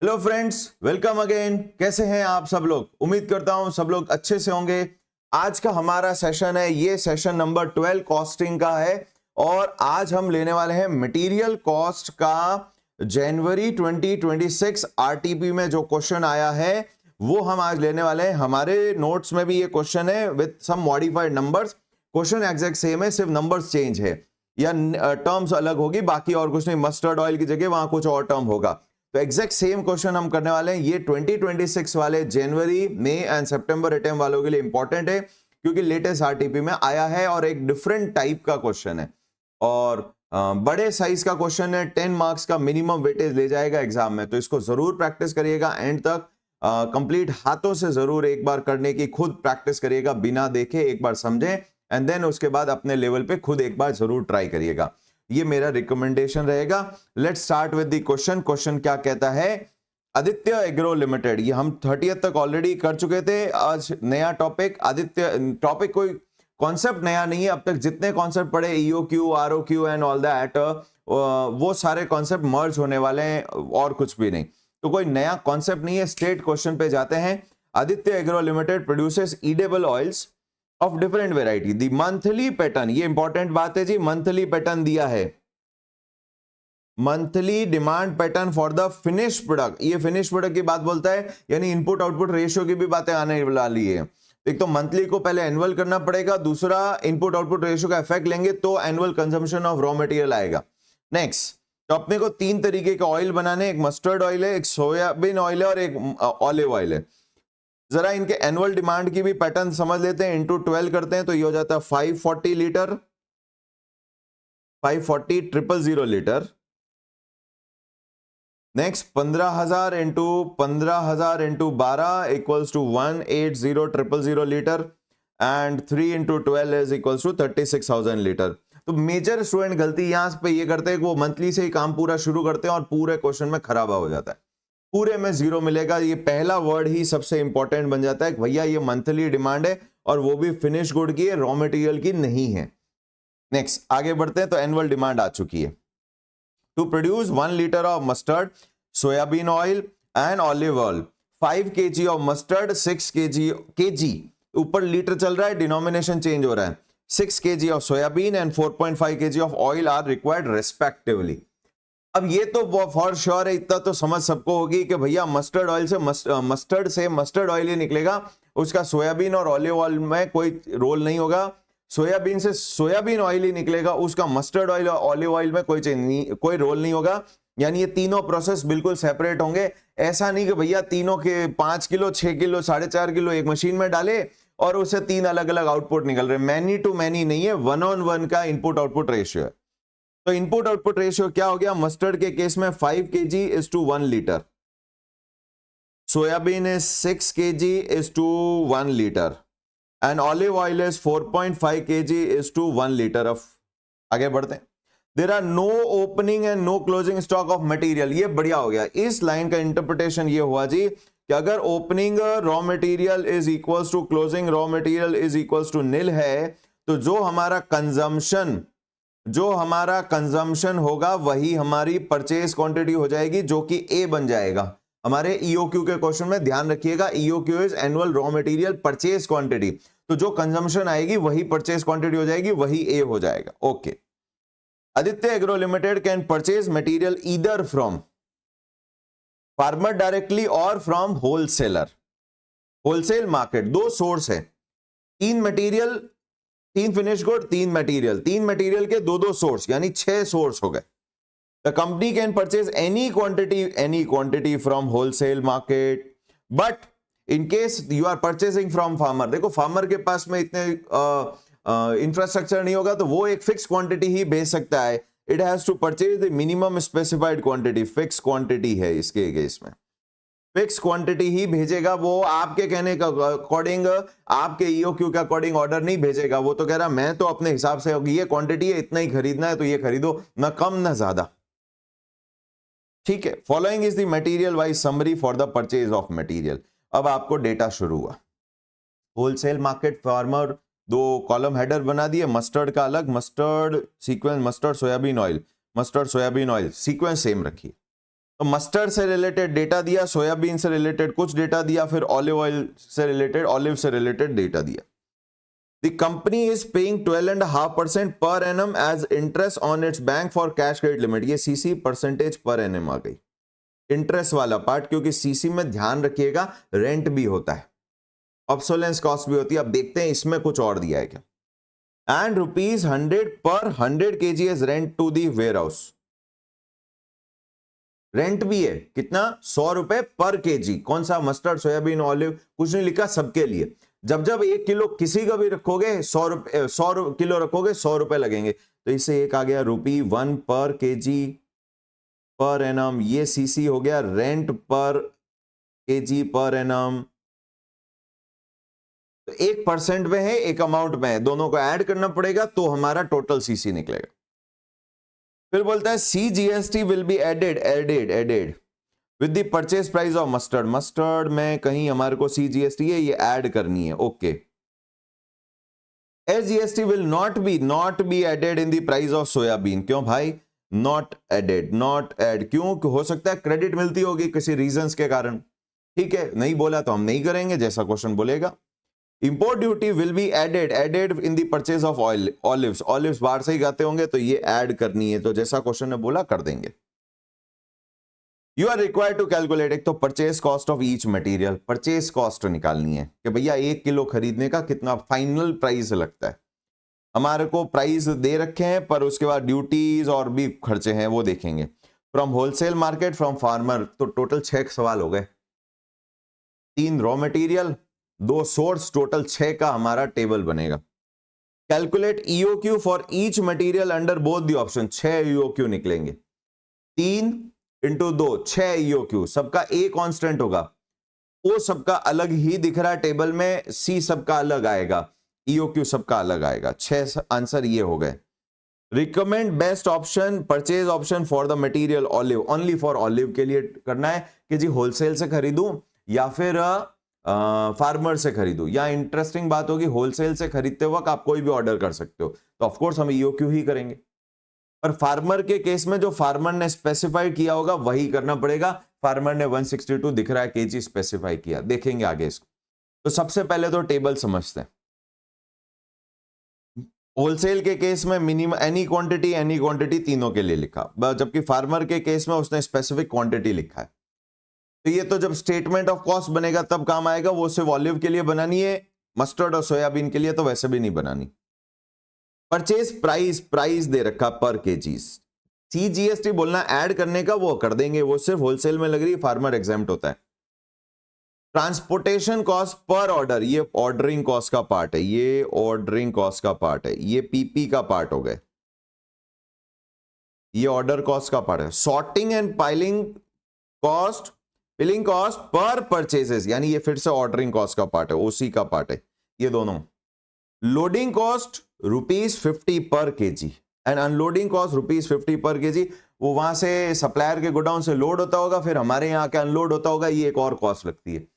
Hello friends, welcome again. कैसे हैं आप सब लोग? उम्मीद करता हूं सब लोग अच्छे से होंगे। आज का हमारा सेशन है, ये सेशन नंबर 12 कॉस्टिंग का है और आज हम लेने वाले हैं मटेरियल कॉस्ट का जनवरी 2026 आरटीपी में जो क्वेश्चन आया है वो हम आज लेने वाले हैं। हमारे नोट्स में भी ये क्वेश्चन है with some modified numbers. Question exact same है, सिर्फ नंबर्स चेंज है या टर्म्स अलग होगी, बाकी और कुछ नहीं। मस्टर्ड ऑयल की जगह वहां कुछ और टर्म होगा। तो एग्जैक्ट सेम क्वेश्चन हम करने वाले हैं। ये 2026 वाले जनवरी, मई एंड सितंबर अटेम्प्ट वालों के लिए इंपॉर्टेंट है क्योंकि लेटेस्ट आरटीपी में आया है और एक डिफरेंट टाइप का क्वेश्चन है और बड़े साइज का क्वेश्चन है। 10 मार्क्स का मिनिमम वेटेज ले जाएगा एग्जाम में, तो इसको जरूर प्रैक्टिस करिएगा एंड तक। कंप्लीट हाथों से जरूर एक बार करने की खुद प्रैक्टिस करिएगा, बिना देखे एक बार समझें एंड देन उसके बाद अपने लेवल पे खुद एक बार जरूर ट्राई करिएगा। ये मेरा रिकमेंडेशन रहेगा। Let's start with the question. Question क्या कहता है? आदित्य एग्रो लिमिटेड, ये हम 30th तक ऑलरेडी कर चुके थे। आज नया टॉपिक आदित्य, टॉपिक कोई कॉन्सेप्ट नया नहीं है। अब तक जितने कॉन्सेप्ट पढ़े ईओक्यू, आरओक्यू एंड ऑल दैट, वो सारे कॉन्सेप्ट मर्ज होने वाले हैं और कुछ भी नहीं, तो कोई नया कॉन्सेप्ट नहीं है। स्ट्रेट क्वेश्चन पे जाते हैं। Aditya Agro limited produces edible oils of different variety. The monthly pattern, ये इंपॉर्टेंट बात है जी, मंथली पैटर्न दिया है। Monthly demand pattern for the finish product, ये फिनिश प्रोडक्ट की बात बोलता है, यानी इनपुट आउटपुट रेशियो की भी बातें आने वाली है। एक तो मंथली को पहले एनुअल करना पड़ेगा, दूसरा इनपुट आउटपुट रेशियो का इफेक्ट लेंगे तो annual consumption of raw material आएगा। नेक्स्ट, तो अपने को 3 तरीके का ऑयल बनाने, एक मस्टर्ड ऑयल है, एक सोयाबीन ऑयल है और एक ऑलिव ऑयल है। जरा इनके एनुअल डिमांड की भी पैटर्न समझ लेते हैं। इंटू 12 करते हैं तो ये हो जाता है 540 litre, 540,000 litre. Next 15,000 into 15,000 into 12 equals to 180,000 litre and 3 into 12 is equals to 36,000 litre. तो मेजर स्टूडेंट गलती यहां पे ये करते हैं कि वो मंथली से ही काम पूरा शुरू करते हैं और पूरे क्वेश्चन में खराबा हो जाता है, पूरे में 0 मिलेगा। ये पहला वर्ड ही सबसे इंपॉर्टेंट बन जाता है, भैया ये मंथली डिमांड है और वो भी फिनिश गुड की है, रॉ मटेरियल की नहीं है। नेक्स्ट आगे बढ़ते हैं। तो एनुअल डिमांड आ चुकी है। To produce 1 litre of mustard, soyabean oil and olive oil, 5 kg of mustard, 6 kg, ऊपर लीटर चल रहा है, डिनोमिनेशन चेंज हो रहा है। 6 kg of soyabean and 4.5 kg of oil are required respectively. अब ये तो फॉर श्योर है, इतना तो समझ सबको होगी कि भैया मस्टर्ड ऑयल से मस्टर्ड ऑयल ही निकलेगा, उसका सोयाबीन और ऑलिव ऑयल में कोई रोल नहीं होगा। सोयाबीन से सोयाबीन ऑयल ही निकलेगा, उसका मस्टर्ड ऑयल और ऑलिव ऑयल में कोई रोल नहीं होगा। यानी ये तीनों प्रोसेस बिल्कुल सेपरेट होंगे। ऐसा नहीं कि भैया तीनों के 5 किलो, 6 किलो, 4.5 किलो एक मशीन में डाले और उसे 3 अलग अलग आउटपुट निकल रहे। मैनी टू मैनी नहीं है, 1-on-1 का इनपुट आउटपुट रेशियो है। तो इनपुट आउटपुट रेशियो क्या हो गया? मस्टर्ड के केस में 5 kg is to 1 litre, soyabean is 6 kg is to 1 litre and olive oil is 4.5 kg is to 1 litre of. आगे बढ़ते हैं। There are no opening and no closing stock of material. ये बढ़िया हो गया। इस लाइन का इंटरप्रिटेशन ये हुआ जी कि अगर opening raw material is equals to closing raw material is equals to nil है, तो जो हमारा कंजम्पशन होगा वही हमारी परचेज क्वांटिटी हो जाएगी, जो कि ए बन जाएगा। हमारे ईओक्यू के क्वेश्चन में ध्यान रखिएगा, EOQ is annual raw material purchase quantity, तो जो कंजम्पशन आएगी वही परचेज क्वांटिटी हो जाएगी, वही ए हो जाएगा। Okay. Aditya Agro Limited can purchase material either from farmer directly और from wholesaler. Wholesale market, 2 source है, 3 material, 3 finish good, 3 material, 3 material के 2-2 सोर्स, यानी 6 सोर्स हो गए। The company can purchase any quantity from wholesale market, but in case you are purchasing from farmer, देखो farmer के पास में इतने इंफ्रास्ट्रक्चर नहीं होगा तो वो एक फिक्स क्वांटिटी ही भेज सकता है। It has to purchase the minimum specified quantity, fix quantity है इसके केस में, फिक्स क्वांटिटी ही भेजेगा। वो आपके कहने का अकॉर्डिंग, आपके ईओक्यू के अकॉर्डिंग ऑर्डर नहीं भेजेगा। वो तो कह रहा मैं तो अपने हिसाब से, ये क्वांटिटी है, इतना ही खरीदना है तो ये खरीदो, ना कम ना ज्यादा। ठीक है। Following is the material wise summary for the purchase of material. अब आपको डेटा शुरू हुआ। Wholesale market, farmer, 2 column header बना दिए। मस्टर्ड का अलग, mustard sequence, mustard soyabean oil, mustard soyabean oil, sequence same रखिए। तो मस्टर्ड से रिलेटेड डेटा दिया, सोयाबीन से रिलेटेड कुछ डेटा दिया, फिर ऑलिव ऑयल से रिलेटेड, ऑलिव से रिलेटेड डेटा दिया। The company is paying 12.5% per annum as interest on its bank for cash credit limit। ये सीसी परसेंटेज पर एनएम आ गई, इंटरेस्ट वाला पार्ट, क्योंकि सीसी में ध्यान रखिएगा रेंट भी होता है, ऑब्सोलेंस कॉस्ट भी होती है। अब देखते हैं इसमें कुछ और दिया है क्या। एंड ₹100 पर 100 kg as rent to the warehouse. Rent भी है कितना, ₹100 पर केजी। कौन सा, मस्टर्ड, सोयाबीन, ऑलिव, कुछ नहीं लिखा, सबके लिए। जब जब 1 किलो किसी का भी रखोगे, 100 किलो रखोगे, ₹100 लगेंगे। तो इससे एक आ गया ₹1 पर केजी पर एनम। ये सीसी हो गया rent per KG per annum. तो 1% में है, एक अमाउंट में है, दोनों को ऐड करना पड़ेगा तो हमारा टोटल सीसी निकलेगा। फिर बोलता है CGST will be added with the purchase price of mustard. Mustard में कहीं हमारे को CGST है, ये ऐड करनी है, okay. SGST will not be added in the price of soyabean. क्यों भाई, नॉट ऐड क्यों? हो सकता है क्रेडिट मिलती होगी किसी रीजंस के कारण, ठीक है, नहीं बोला तो हम नहीं करेंगे, जैसा क्वेश्चन बोलेगा। Import duty will be added in the purchase of olives बाहर से ही गाते होंगे तो ये ऐड करनी है, तो जैसा क्वेश्चन ने बोला कर देंगे। You are required to calculate, एक तो purchase cost of each material, purchase cost निकालनी है कि भैया 1 किलो खरीदने का कितना फाइनल प्राइस लगता है। हमारे को प्राइस दे रखे हैं, पर उसके बाद ड्यूटीज और भी खर्चे हैं वो देखेंगे। From wholesale market, from farmer, तो टोटल 6 सवाल हो गए। 3 रॉ मटेरियल, 2 सोर्स, टोटल 6 का हमारा टेबल बनेगा। Calculate EOQ for each material under both the option. 6 EOQ निकलेंगे, 3 इंटू 2, 6 EOQ। सबका A कांस्टेंट होगा, O सबका अलग ही दिख रहा है टेबल में, C सबका अलग आएगा, EOQ सबका अलग आएगा। 6 आंसर ये हो गए। Recommend best option, purchase option for the material olive, only for olive के लिए करना है कि जी होलसेल से खरीदूं या फिर फार्मर से खरीदूं। या इंटरेस्टिंग बात होगी, होलसेल से खरीदते वक्त आप कोई भी ऑर्डर कर सकते हो, तो ऑफकोर्स हम EOQ ही करेंगे। पर फार्मर के केस में जो फार्मर ने स्पेसिफाई किया होगा वही करना पड़ेगा। फार्मर ने 162 दिख रहा है केजी स्पेसिफाई किया, देखेंगे आगे इसको। तो सबसे पहले तो टेबल समझते हैं। होलसेल के केस में मिनिमम एनी क्वांटिटी तीनों के लिए लिखा, जबकि फार्मर के केस में उसने स्पेसिफिक क्वांटिटी लिखा है। तो ये तो जब स्टेटमेंट ऑफ कॉस्ट बनेगा तब काम आएगा, वो सिर्फ ऑलिव के लिए बनानी है, मस्टर्ड और सोयाबीन के लिए तो वैसे भी नहीं बनानी। परचेज प्राइस दे रखा पर केजीज। CGST बोलना ऐड करने का, वो कर देंगे, वो सिर्फ होलसेल में लग रही है, फार्मर एग्जाम्प्ट होता है। ट्रांसपोर्टेशन कॉस्ट पर ऑर्डर, ये ऑर्डरिंग कॉस्ट का पार्ट है, ये ऑर्डरिंग कॉस्ट का पार्ट है, ये PP का पार्ट हो गए, ये ऑर्डर कॉस्ट का पार्ट है। Sorting and piling cost, piling cost per purchases, यानी ये फिर से ऑर्डरिंग कॉस्ट का पार्ट है, OC का पार्ट है ये दोनों। लोडिंग कॉस्ट ₹50 पर केजी एंड अनलोडिंग कॉस्ट ₹50 पर केजी। वो वहां से सप्लायर के गोडाउन से लोड होता होगा, फिर हमारे यहाँ के अनलोड होता होगा, ये एक और कॉस्ट लगती है।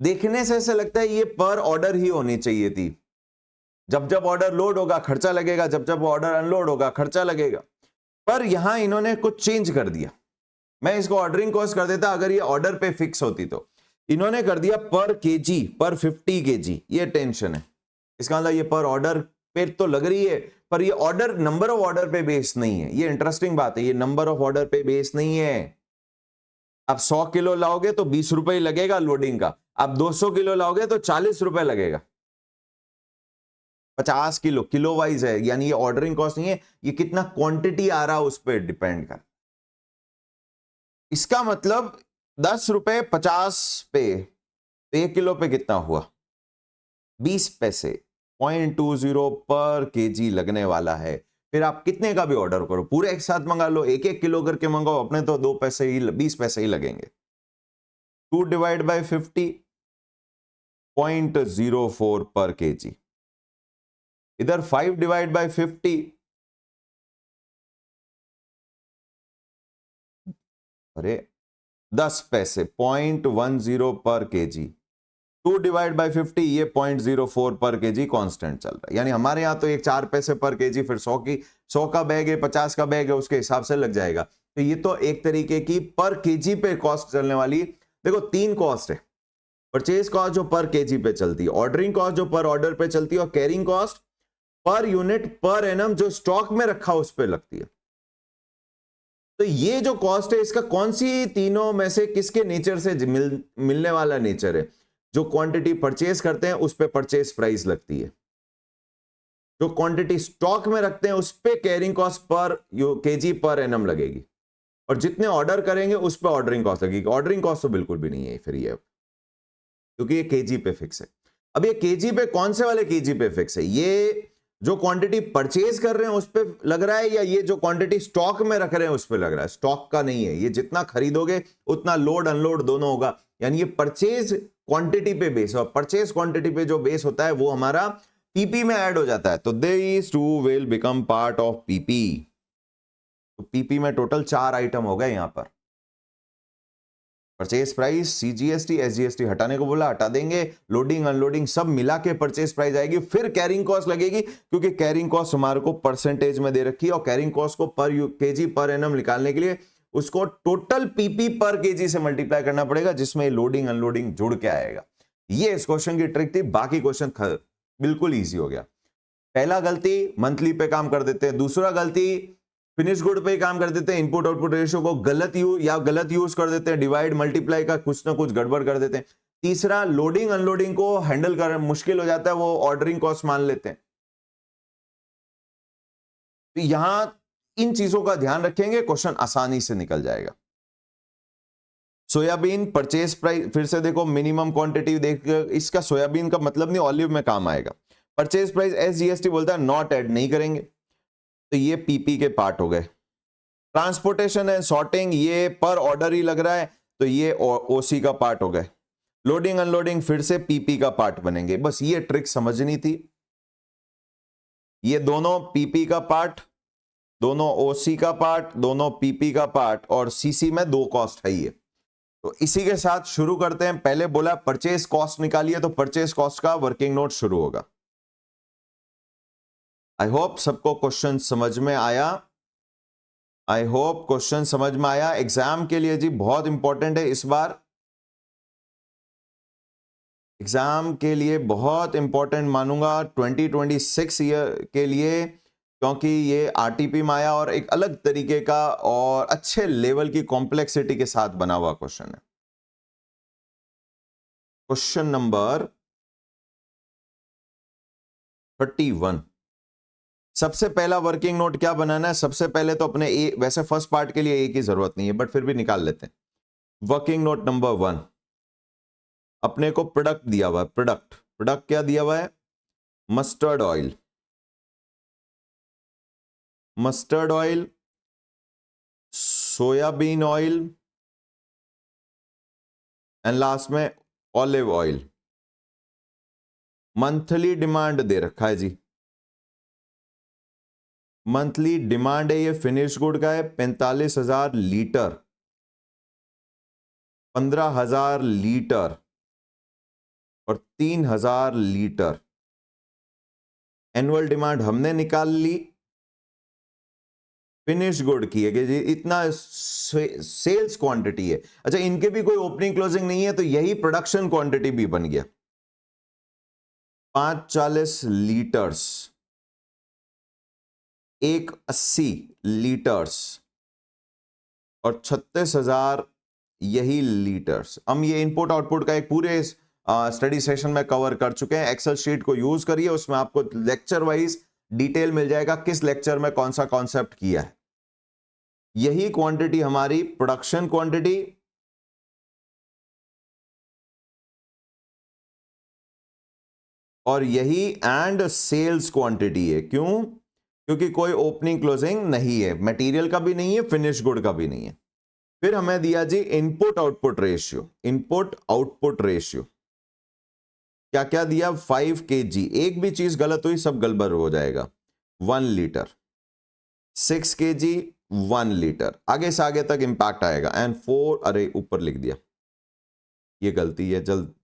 देखने से ऐसे लगता है ये पर ऑर्डर ही होनी चाहिए थी। जब जब ऑर्डर लोड होगा खर्चा लगेगा, जब जब ऑर्डर अनलोड होगा खर्चा लगेगा, पर यहां इन्होंने कुछ चेंज कर दिया। मैं इसको ऑर्डरिंग कॉस्ट कर देता अगर ये ऑर्डर पे फिक्स होती, तो इन्होंने कर दिया पर केजी, पर 50 केजी। ये टेंशन है, इसका मतलब ये पर ऑर्डर पे तो लग रही है, पर ये ऑर्डर नंबर ऑफ ऑर्डर पे बेस नहीं है। ये इंटरेस्टिंग बात है, ये नंबर ऑफ ऑर्डर पे बेस नहीं है। आप 100 किलो लाओगे तो ₹20 लगेगा लोडिंग का, आप 200 किलो लाओगे तो ₹40 लगेगा। 50 किलो वाइज है, यानी ये ऑर्डरिंग कॉस्ट नहीं है, ये कितना क्वांटिटी आ रहा है उस पर डिपेंड कर। इसका मतलब ₹10 50 पे, तो 1 किलो पे कितना हुआ, 20 पैसे, 0.20 पर केजी लगने वाला है। फिर आप कितने का भी ऑर्डर करो, पूरे एक साथ मंगा लो, 1-1 किलो करके मंगाओ, अपने तो 2 पैसे ही, 20 पैसे ही लगेंगे। 2 डिवाइड बाय 50, 0.04 पर केजी। इधर 5 डिवाइड बाय 50, अरे 10 पैसे, 0.10 पर केजी। 2 डिवाइड बाय 50, ये 0.04 पर केजी कांस्टेंट चल रहा है। यानी हमारे यहाँ तो एक 4 पैसे पर केजी, फिर 100 का बैग है, 50 का बैग है, उसके हिसाब से लग जाएगा। तो ये तो एक तरीके की पर केजी पे कॉस्ट चलने वाली। देखो 3 कॉस्ट है, परचेज कॉस्ट जो पर केजी पे चलती है, ऑर्डरिंग कॉस्ट जो पर ऑर्डर पे चलती है, और carrying cost per unit per annum जो स्टॉक में रखा उस पे लगती है। तो ये जो कॉस्ट है इसका कौन सी तीनों में से किसके नेचर से मिलने वाला नेचर है? जो क्वांटिटी परचेज करते हैं उस पे परचेज प्राइस लगती है, जो क्वांटिटी स्टॉक में रखते हैं उस पे carrying cost per KG per annum लगेगी, और जितने ऑर्डर करेंगे उस पे ऑर्डरिंग कॉस्ट लगेगी। ऑर्डरिंग कॉस्ट तो बिल्कुल भी नहीं है फिर ये, क्योंकि ये केजी पे फिक्स है। अब ये केजी पे कौन से वाले केजी पे फिक्स है? ये जो क्वांटिटी परचेज कर रहे हैं उस पे लग रहा है, या ये जो क्वांटिटी स्टॉक में रख रहे हैं उस पे लग रहा है? स्टॉक का नहीं है, ये जितना खरीदोगे उतना लोड अनलोड दोनों होगा, यानी ये परचेज क्वांटिटी पे बेस है, और परचेज क्वांटिटी पे जो बेस होता है वो हमारा पीपी में ऐड हो जाता है। तो these two will become part of PP. तो पीपी में टोटल 4 आइटम हो गए यहां पर। परचेज प्राइस, सीजीएसटी, एसजीएसटी हटाने को बोला, हटा देंगे, लोडिंग अनलोडिंग सब मिला के परचेज प्राइस आएगी, फिर कैरिंग कॉस्ट लगेगी, क्योंकि कैरिंग कॉस्ट हमारे को परसेंटेज में दे रखी है, और कैरिंग कॉस्ट को पर केजी पर एनम निकालने के लिए उसको टोटल पीपी पर केजी से मल्टीप्लाई करना पड़ेगा, जिसमें लोडिंग अनलोडिंग जुड़ के आएगा। ये इस क्वेश्चन की ट्रिक थी, बाकी क्वेश्चन बिल्कुल ईजी हो गया। पहला गलती मंथली पे काम कर देते हैं, दूसरा गलती फिनिश गुड पे काम कर देते हैं, इनपुट आउटपुट रेशियो को गलत यूज कर देते हैं, डिवाइड मल्टीप्लाई का कुछ ना कुछ गड़बड़ कर देते हैं। तीसरा लोडिंग अनलोडिंग को हैंडल कर मुश्किल हो जाता है, वो ऑर्डरिंग कॉस्ट मान लेते हैं। तो यहां इन चीजों का ध्यान रखेंगे, क्वेश्चन आसानी से निकल जाएगा। सोयाबीन परचेज प्राइस, फिर से देखो मिनिमम क्वांटिटी देख, इसका सोयाबीन का मतलब नहीं ऑलिव में काम आएगा। परचेज प्राइस एसजीएसटी बोलता है नॉट ऐड नहीं करेंगे, तो ये पीपी के पार्ट हो गए। ट्रांसपोर्टेशन एंड सॉर्टिंग ये पर ऑर्डर ही लग रहा है, तो ये ओसी का पार्ट हो गए। लोडिंग अनलोडिंग फिर से पीपी का पार्ट बनेंगे। बस ये ट्रिक समझनी थी, ये दोनों पीपी का पार्ट, दोनों ओसी का पार्ट, दोनों पीपी का पार्ट, और सीसी में 2 कॉस्ट है ये। तो इसी के साथ शुरू करते हैं। पहले बोला परचेज कॉस्ट निकालिए, तो परचेज कॉस्ट का वर्किंग नोट शुरू होगा। आई होप सबको क्वेश्चन समझ में आया, आई होप क्वेश्चन समझ में आया। एग्जाम के लिए जी बहुत इंपॉर्टेंट है इस बार, एग्जाम के लिए बहुत इंपॉर्टेंट मानूंगा 2026 ईयर के लिए, क्योंकि ये आरटीपी में आया और एक अलग तरीके का और अच्छे लेवल की कॉम्प्लेक्सिटी के साथ बना हुआ क्वेश्चन है। Question number 31। सबसे पहला वर्किंग नोट क्या बनाना है? सबसे पहले तो अपने वैसे फर्स्ट पार्ट के लिए ए की जरूरत नहीं है, बट फिर भी निकाल लेते हैं। वर्किंग नोट नंबर 1, अपने को प्रोडक्ट दिया हुआ है। प्रोडक्ट क्या दिया हुआ है? Mustard oil, mustard oil, soybean oil, and last में ऑलिव ऑयल। मंथली डिमांड दे रखा है जी, मंथली डिमांड है ये फिनिश गुड का है 45,000 लीटर, 15,000 लीटर और 3,000 लीटर। एनुअल डिमांड हमने निकाल ली, फिनिश गुड की है कि जी इतना सेल्स क्वांटिटी है। अच्छा, इनके भी कोई ओपनिंग क्लोजिंग नहीं है, तो यही प्रोडक्शन क्वांटिटी भी बन गया 540 लीटर्स, 180 लीटर्स और 36,000 यही लीटर्स। हम ये इनपुट आउटपुट का एक पूरे स्टडी सेशन में कवर कर चुके हैं। एक्सेल शीट को यूज करिए, उसमें आपको लेक्चर वाइज डिटेल मिल जाएगा किस लेक्चर में कौन सा कॉन्सेप्ट किया है। यही क्वांटिटी हमारी प्रोडक्शन क्वांटिटी, और यही एंड सेल्स क्वांटिटी है। क्यों? क्योंकि कोई ओपनिंग क्लोजिंग नहीं है, मटेरियल का भी नहीं है, फिनिश गुड का भी नहीं है। फिर हमें दिया जी input output ratio, input output ratio क्या क्या दिया? 5 kg, एक भी चीज गलत हुई सब गड़बड़ हो जाएगा। 1 लीटर, 6 kg 1 लीटर, आगे से आगे तक इंपैक्ट आएगा। एंड 4, अरे ऊपर लिख दिया, ये गलती है, जल्द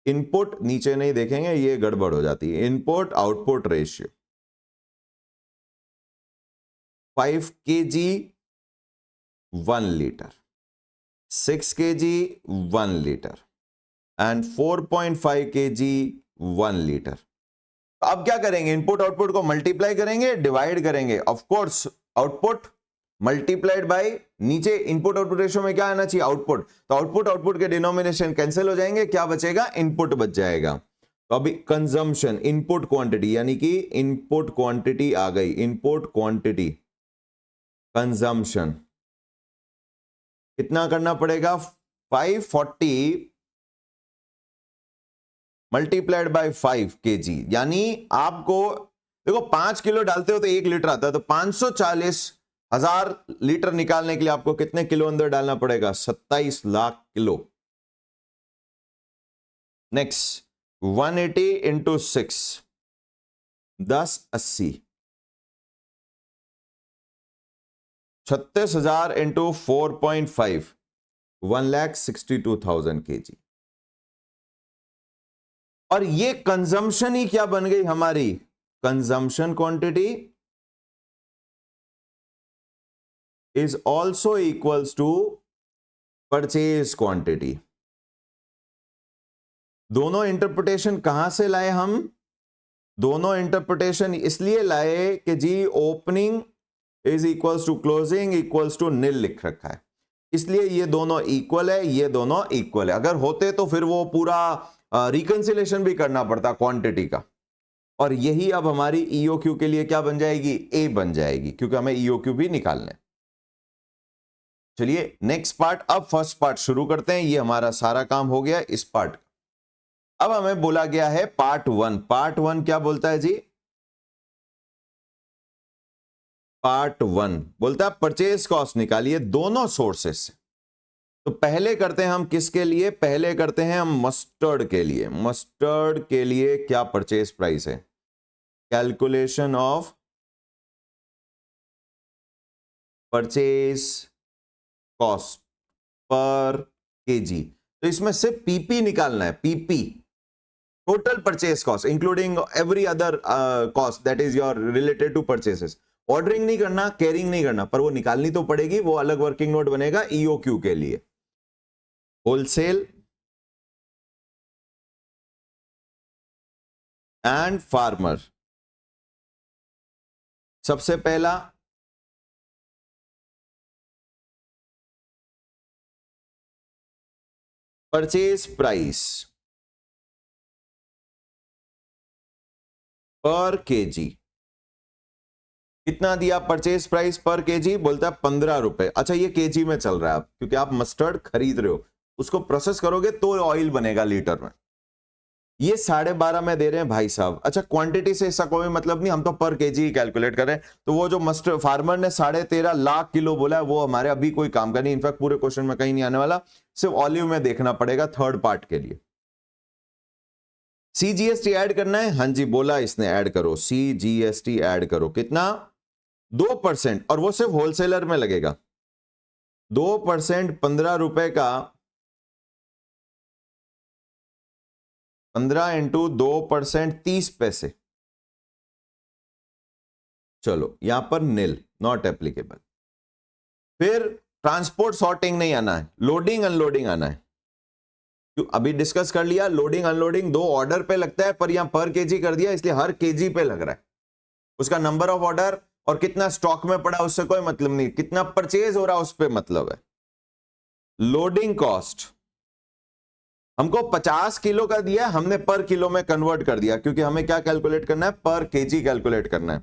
इनपुट नीचे नहीं देखेंगे, ये गड़बड़ हो जाती है। Input output ratio 5 kg 1 litre, 6 kg 1 litre and 4.5 kg 1 litre. अब क्या करेंगे, इनपुट आउटपुट को मल्टीप्लाई करेंगे, डिवाइड करेंगे। Of course output multiplied by नीचे इनपुट आउटपुट रेशियो में क्या आना चाहिए, आउटपुट। तो आउटपुट आउटपुट के डिनोमिनेशन कैंसिल हो जाएंगे, क्या बचेगा, इनपुट बच जाएगा। तो अभी कंजम्पशन इनपुट क्वांटिटी, यानी कि इनपुट क्वांटिटी आ गई, इनपुट क्वांटिटी कंजम्पशन कितना करना पड़ेगा, 540 मल्टीप्लाइड बाय 5 kg, यानी आपको देखो 5 किलो डालते हो तो 1 लीटर आता है, तो 540,000 लीटर निकालने के लिए आपको कितने किलो अंदर डालना पड़ेगा, 27 lakh kilo. Next 180 into 6 1080, 36,000 into 4.5 1,62,000 kg। और ये कंजम्पशन ही क्या बन गई हमारी, consumption quantity is also equals to purchase quantity. दोनों इंटरप्रिटेशन कहां से लाए हम, दोनों इंटरप्रिटेशन इसलिए लाए कि जी opening is equals to closing equals to nil लिख रखा है, इसलिए ये दोनों इक्वल है, ये दोनों इक्वल है। अगर होते तो फिर वो पूरा रिकंसिलेशन भी करना पड़ता क्वांटिटी का, और यही अब हमारी ईओक्यू के लिए क्या बन जाएगी, ए बन जाएगी, क्योंकि हमें ईओक्यू भी निकालना है। चलिए नेक्स्ट पार्ट, अब फर्स्ट पार्ट शुरू करते हैं। ये हमारा सारा काम हो गया इस पार्ट। अब हमें बोला गया है पार्ट 1। पार्ट 1 क्या बोलता है जी, पार्ट 1 बोलता है परचेज कॉस्ट निकालिए दोनों सोर्सेस से। तो पहले करते हैं हम किसके लिए, पहले करते हैं हम मस्टर्ड के लिए। मस्टर्ड के लिए क्या परचेज प्राइस है, calculation of purchase cost per kg. तो इसमें सिर्फ पीपी निकालना है, PP total purchase cost including every other cost that is your related to purchases. Ordering नहीं करना, कैरिंग नहीं करना, पर वो निकालनी तो पड़ेगी, वो अलग वर्किंग नोट बनेगा ईओक्यू के लिए। होलसेल एंड फार्मर, सबसे पहला परचेज प्राइस पर केजी, कितना दिया परचेज प्राइस पर केजी, बोलता है 15 रुपए। अच्छा ये केजी में चल रहा है, क्योंकि आप मस्टर्ड खरीद रहे हो, उसको प्रोसेस करोगे तो ऑयल बनेगा लीटर में। ये 12.5 में दे रहे हैं भाई साहब। अच्छा क्वांटिटी से इसका कोई मतलब नहीं, हम तो पर केजी ही कैलकुलेट करें। तो वो जो मस्टर्ड फार्मर ने 13.5 लाख किलो बोला है, वो हमारे अभी कोई काम का नहीं, इनफैक्ट पूरे क्वेश्चन में कहीं नहीं आने वाला, सिर्फ ऑलिव में देखना पड़ेगा थर्ड पार्ट के लिए। सीजीएसटी ऐड करना है, हाँ जी बोला इसने ऐड करो, सीजीएसटी ऐड करो, कितना 2%, और वो सिर्फ होलसेलर में लगेगा। 2% 15 रुपए का, 15 इंटू 2% 30 पैसे। चलो यहां पर निल, नॉट एप्लीकेबल। फिर ट्रांसपोर्ट सॉर्टिंग नहीं आना है, लोडिंग अनलोडिंग आना है। क्यों अभी डिस्कस कर लिया, लोडिंग अनलोडिंग दो ऑर्डर पे लगता है, पर यहां पर केजी कर दिया, इसलिए हर केजी पे लग रहा है। उसका नंबर ऑफ ऑर्डर और कितना स्टॉक में पड़ा उससे कोई मतलब नहीं, कितना परचेज हो रहा उस पर मतलब है। लोडिंग कॉस्ट हमको 50 किलो का दिया, हमने पर किलो में कन्वर्ट कर दिया, क्योंकि हमें क्या कैलकुलेट करना है, पर केजी कैलकुलेट करना है।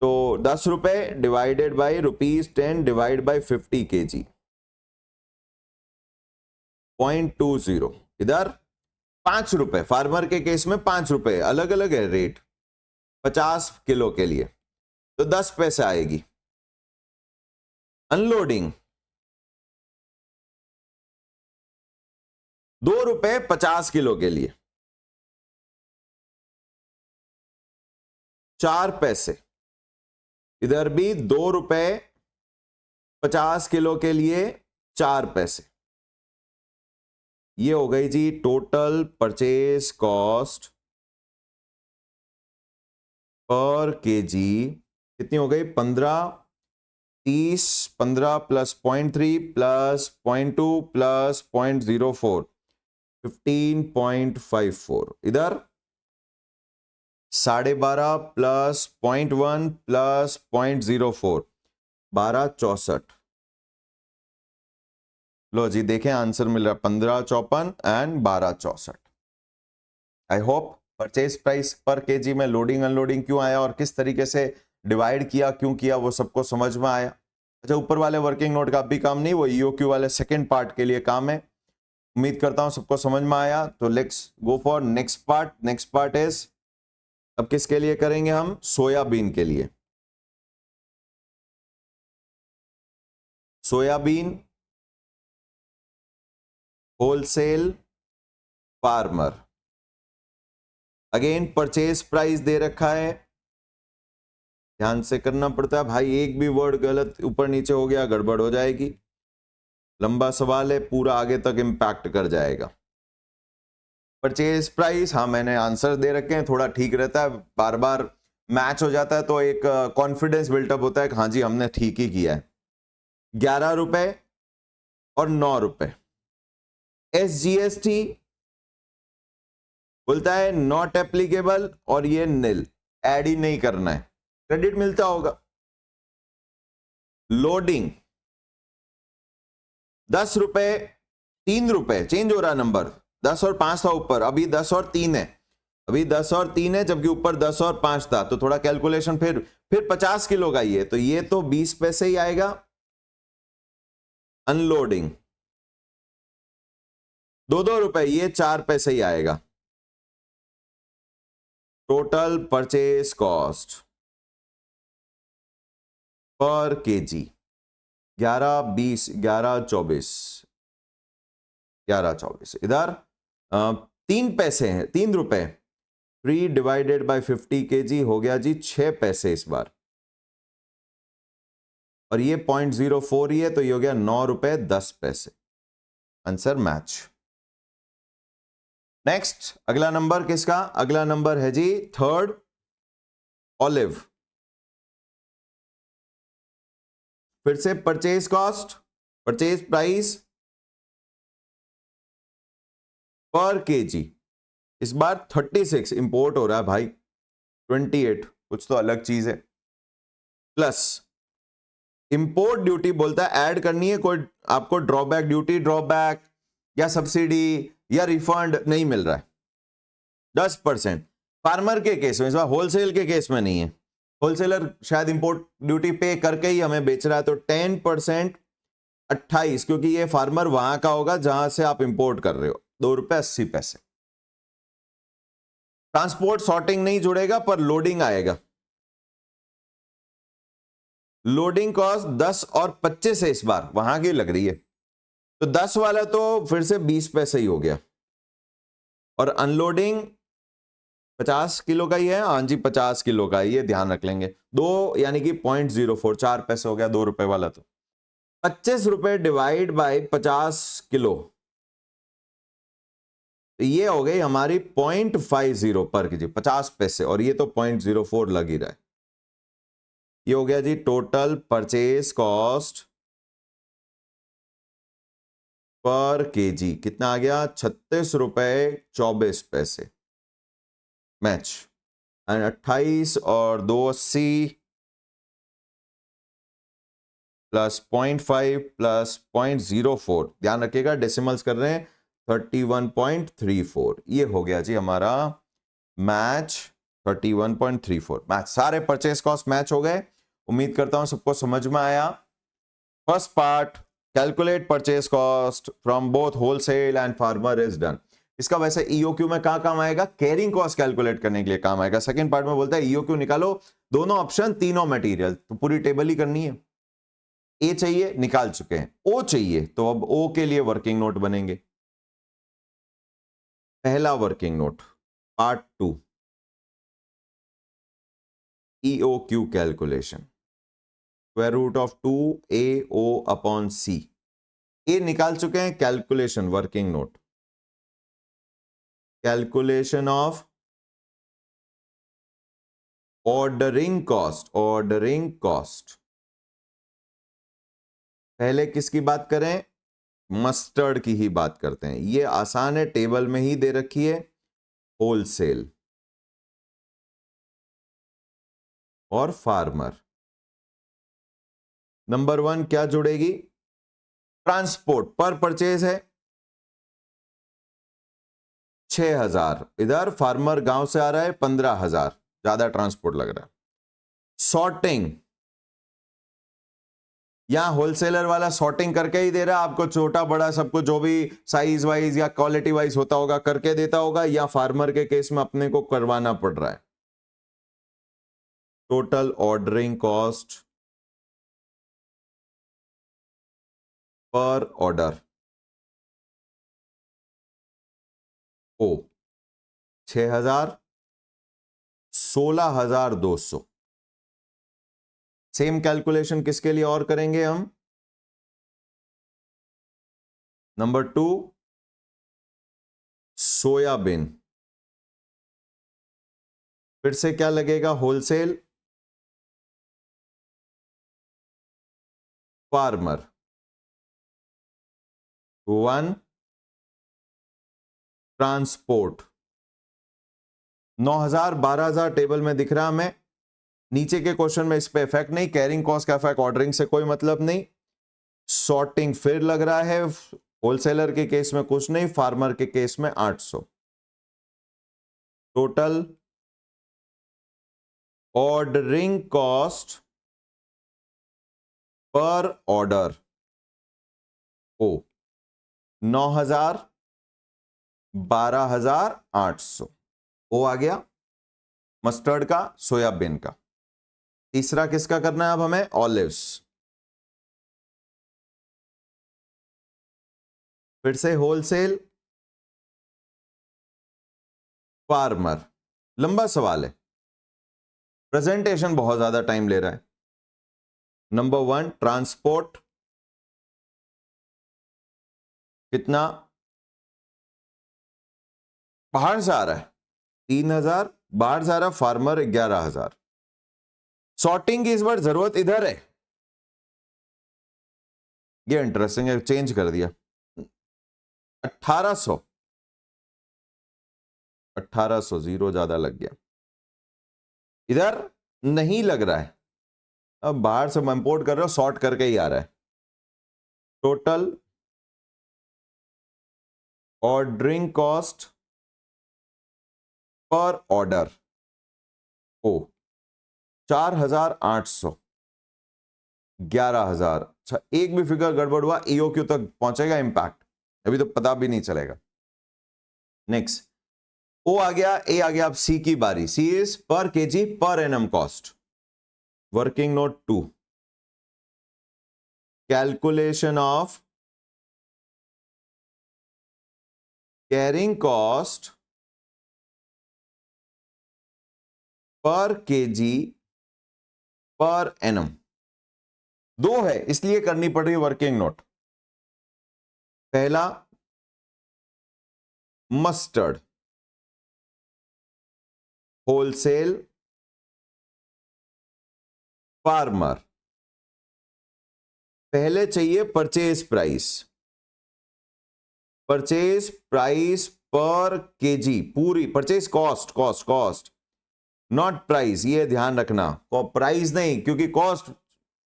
तो 10 रुपए divided by ₹10 divide by 50 kg 0.20। इधर 5 रुपए, फार्मर के केस में 5 रुपए, अलग अलग है रेट 50 किलो के लिए, तो 10 पैसे आएगी। अनलोडिंग 2 रुपए 50 किलो के लिए 4 पैसे, इधर भी 2 रुपए 50 किलो के लिए 4 पैसे। ये हो गई जी total purchase cost per KG, कितनी हो गई 15, 30, 15 प्लस 0.3 प्लस 0.2 प्लस 0.04, 15.54। इधर 12.5 प्लस 0.1 प्लस 0.04, 12.64। लो जी, देखें आंसर मिल रहा है 15.54 and 12.64। I hope purchase price पर केजी में लोडिंग अनलोडिंग क्यों आया और किस तरीके से डिवाइड किया, क्यों किया, वो सबको समझ में आया। अच्छा, ऊपर वाले वर्किंग नोट का भी काम नहीं, वो ईओक्यू वाले सेकंड पार्ट के लिए काम है। उम्मीद करता हूं सबको समझ में आया। तो let's go for next part. Next part is, अब किसके लिए करेंगे हम? सोयाबीन के लिए। Soybean wholesale farmer, again purchase price दे रखा है, ध्यान से करना पड़ता है भाई, एक भी वर्ड गलत ऊपर नीचे हो गया गड़बड़ हो जाएगी। लंबा सवाल है, पूरा आगे तक इंपैक्ट कर जाएगा। परचेज प्राइस, हाँ मैंने आंसर दे रखे हैं, थोड़ा ठीक रहता है, बार बार मैच हो जाता है तो एक कॉन्फिडेंस बिल्टअप होता है कि हाँ जी हमने ठीक ही किया है। 11 रुपए और 9 रुपए। SGST बोलता है नॉट एप्लीकेबल और ये नील, ऐड ही नहीं करना है, क्रेडिट मिलता होगा। लोडिंग 10 रुपए, 3 रुपए, चेंज हो रहा नंबर, 10 और 5 था ऊपर, अभी 10 और 3 है, अभी 10 और 3 है, जबकि ऊपर 10 और 5 था, तो थोड़ा कैलकुलेशन फिर 50 किलो का ही है, तो ये तो 20 पैसे ही आएगा। अनलोडिंग 2 रुपए, ये 4 पैसे ही आएगा। Total purchase cost per KG 11, 20, 11, 24, 11, 24। इधर 3 पैसे हैं, 3 रुपए, 3 डिवाइडेड बाय 50 केजी हो गया जी 6 पैसे इस बार, और ये 0.04 ही है, तो ये हो गया 9 रुपए 10 पैसे। Answer match. नेक्स्ट, अगला नंबर किसका? अगला नंबर है जी थर्ड, ऑलिव। फिर से परचेज कॉस्ट, परचेज प्राइस पर केजी, इस बार 36 इंपोर्ट हो रहा है भाई, 28 कुछ तो अलग चीज है, प्लस इंपोर्ट ड्यूटी बोलता है ऐड करनी है, कोई आपको ड्रॉबैक ड्यूटी, ड्रॉबैक या सब्सिडी या रिफंड नहीं मिल रहा है, 10%। फार्मर के केस में, इस बार होलसेल के केस में नहीं है, होलसेलर शायद इंपोर्ट ड्यूटी पे करके ही हमें बेच रहा है, तो 10%, 28, क्योंकि ये फार्मर वहां का होगा जहां से आप इंपोर्ट कर रहे हो, 2 रुपए 80 पैसे। ट्रांसपोर्ट सॉर्टिंग नहीं जुड़ेगा पर लोडिंग आएगा। लोडिंग कॉस्ट 10 और 25 है इस बार, वहां की लग रही है, तो 10 वाला तो फिर से 20 पैसे ही हो गया, और अनलोडिंग 50 किलो का ही है, हाँ जी 50 किलो का, ये ध्यान रख लेंगे, 2 यानी कि 0.04, 4 पैसे हो गया 2 रुपए वाला, तो 25 रुपए डिवाइड बाय 50 किलो, तो ये हो गई हमारी 0.50 पर केजी, 50 पैसे, और ये तो 0.04 लग ही रहा है। ये हो गया जी total purchase cost per KG, कितना आ गया? 36 रुपए 24 पैसे। मैच, 28 और 280 प्लस 0.5 प्लस 0.04, ध्यान रखिएगा डेसिमल्स कर रहे हैं, 31.34, ये हो गया जी हमारा मैच, 31.34 मैच। सारे परचेस कॉस्ट मैच हो गए, उम्मीद करता हूं सबको समझ में आया। First part, calculate purchase cost from both wholesale and farmer is done. इसका वैसे ईओक्यू में कहां काम आएगा? कैरिंग कॉस्ट कैलकुलेट करने के लिए काम आएगा। सेकंड पार्ट में बोलता है ईओक्यू निकालो, दोनों ऑप्शन तीनों मटेरियल, तो पूरी टेबल ही करनी है। ए चाहिए, निकाल चुके हैं, ओ चाहिए, तो अब ओ के लिए वर्किंग नोट बनेंगे। पहला working note, part 2, EOQ calculation, square root of 2AO upon C। A निकाल चुके हैं, calculation working note, calculation of ordering cost, ordering cost, पहले किसकी बात करें? मस्टर्ड की ही बात करते हैं। ये आसान है, टेबल में ही दे रखी है। होलसेल और फार्मर। नंबर 1 क्या जुड़ेगी? ट्रांसपोर्ट। पर परचेज है 6,000, इधर फार्मर गांव से आ रहा है 15,000, ज्यादा ट्रांसपोर्ट लग रहा है। सॉर्टिंग, यहां होलसेलर वाला सॉर्टिंग करके ही दे रहा है आपको, छोटा बड़ा सबको जो भी साइज वाइज या क्वालिटी वाइज होता होगा करके देता होगा, या फार्मर के केस में अपने को करवाना पड़ रहा है। Total ordering cost per order O 6,000, 16,200। Same calculation किसके लिए और करेंगे हम? Number 2 soybean. फिर से क्या लगेगा? Wholesale, farmer. 1 ट्रांसपोर्ट। 9,000, 12,000 टेबल में दिख रहा हमें। नीचे के क्वेश्चन में इस पे इफेक्ट नहीं, कैरिंग कॉस्ट का इफेक्ट ऑर्डरिंग से कोई मतलब नहीं। सॉर्टिंग फिर लग रहा है, होलसेलर के केस में कुछ नहीं, फार्मर के केस में 800। Total ordering cost per order O 9,000, 12,800। वो आ गया मस्टर्ड का, सोयाबीन का। तीसरा किसका करना है अब हमें? ऑलिव्स। फिर से होलसेल, फार्मर। लंबा सवाल है, प्रेजेंटेशन बहुत ज्यादा टाइम ले रहा है। नंबर 1 ट्रांसपोर्ट कितना? बाहर से आ रहा है 3,000, बाहर से आ रहा है फार्मर 11,000। सॉर्टिंग की इस बार जरूरत इधर है, ये इंटरेस्टिंग है, चेंज कर दिया। 1800, 1800, जीरो ज्यादा लग गया, इधर नहीं लग रहा है। अब बाहर से इंपोर्ट कर रहे हो, सॉर्ट करके ही आ रहा है। Total ordering cost per order O 4,800, 11,000। अच्छा, एक भी फिगर गड़बड़ हुआ ईओक्यू तक पहुंचेगा इंपैक्ट, अभी तो पता भी नहीं चलेगा। नेक्स्ट ओ आ गया, ए आ गया, अब सी की बारी। सी इज पर KG per annum cost. Working note 2, calculation of carrying cost per KG per annum. दो है इसलिए करनी पड़ रही है वर्किंग नोट। पहला मस्टर्ड, होलसेल, फार्मर। पहले चाहिए परचेज प्राइस, परचेज प्राइस पर केजी, पूरी purchase cost, cost cost not price, ये ध्यान रखना, प्राइस नहीं, क्योंकि cost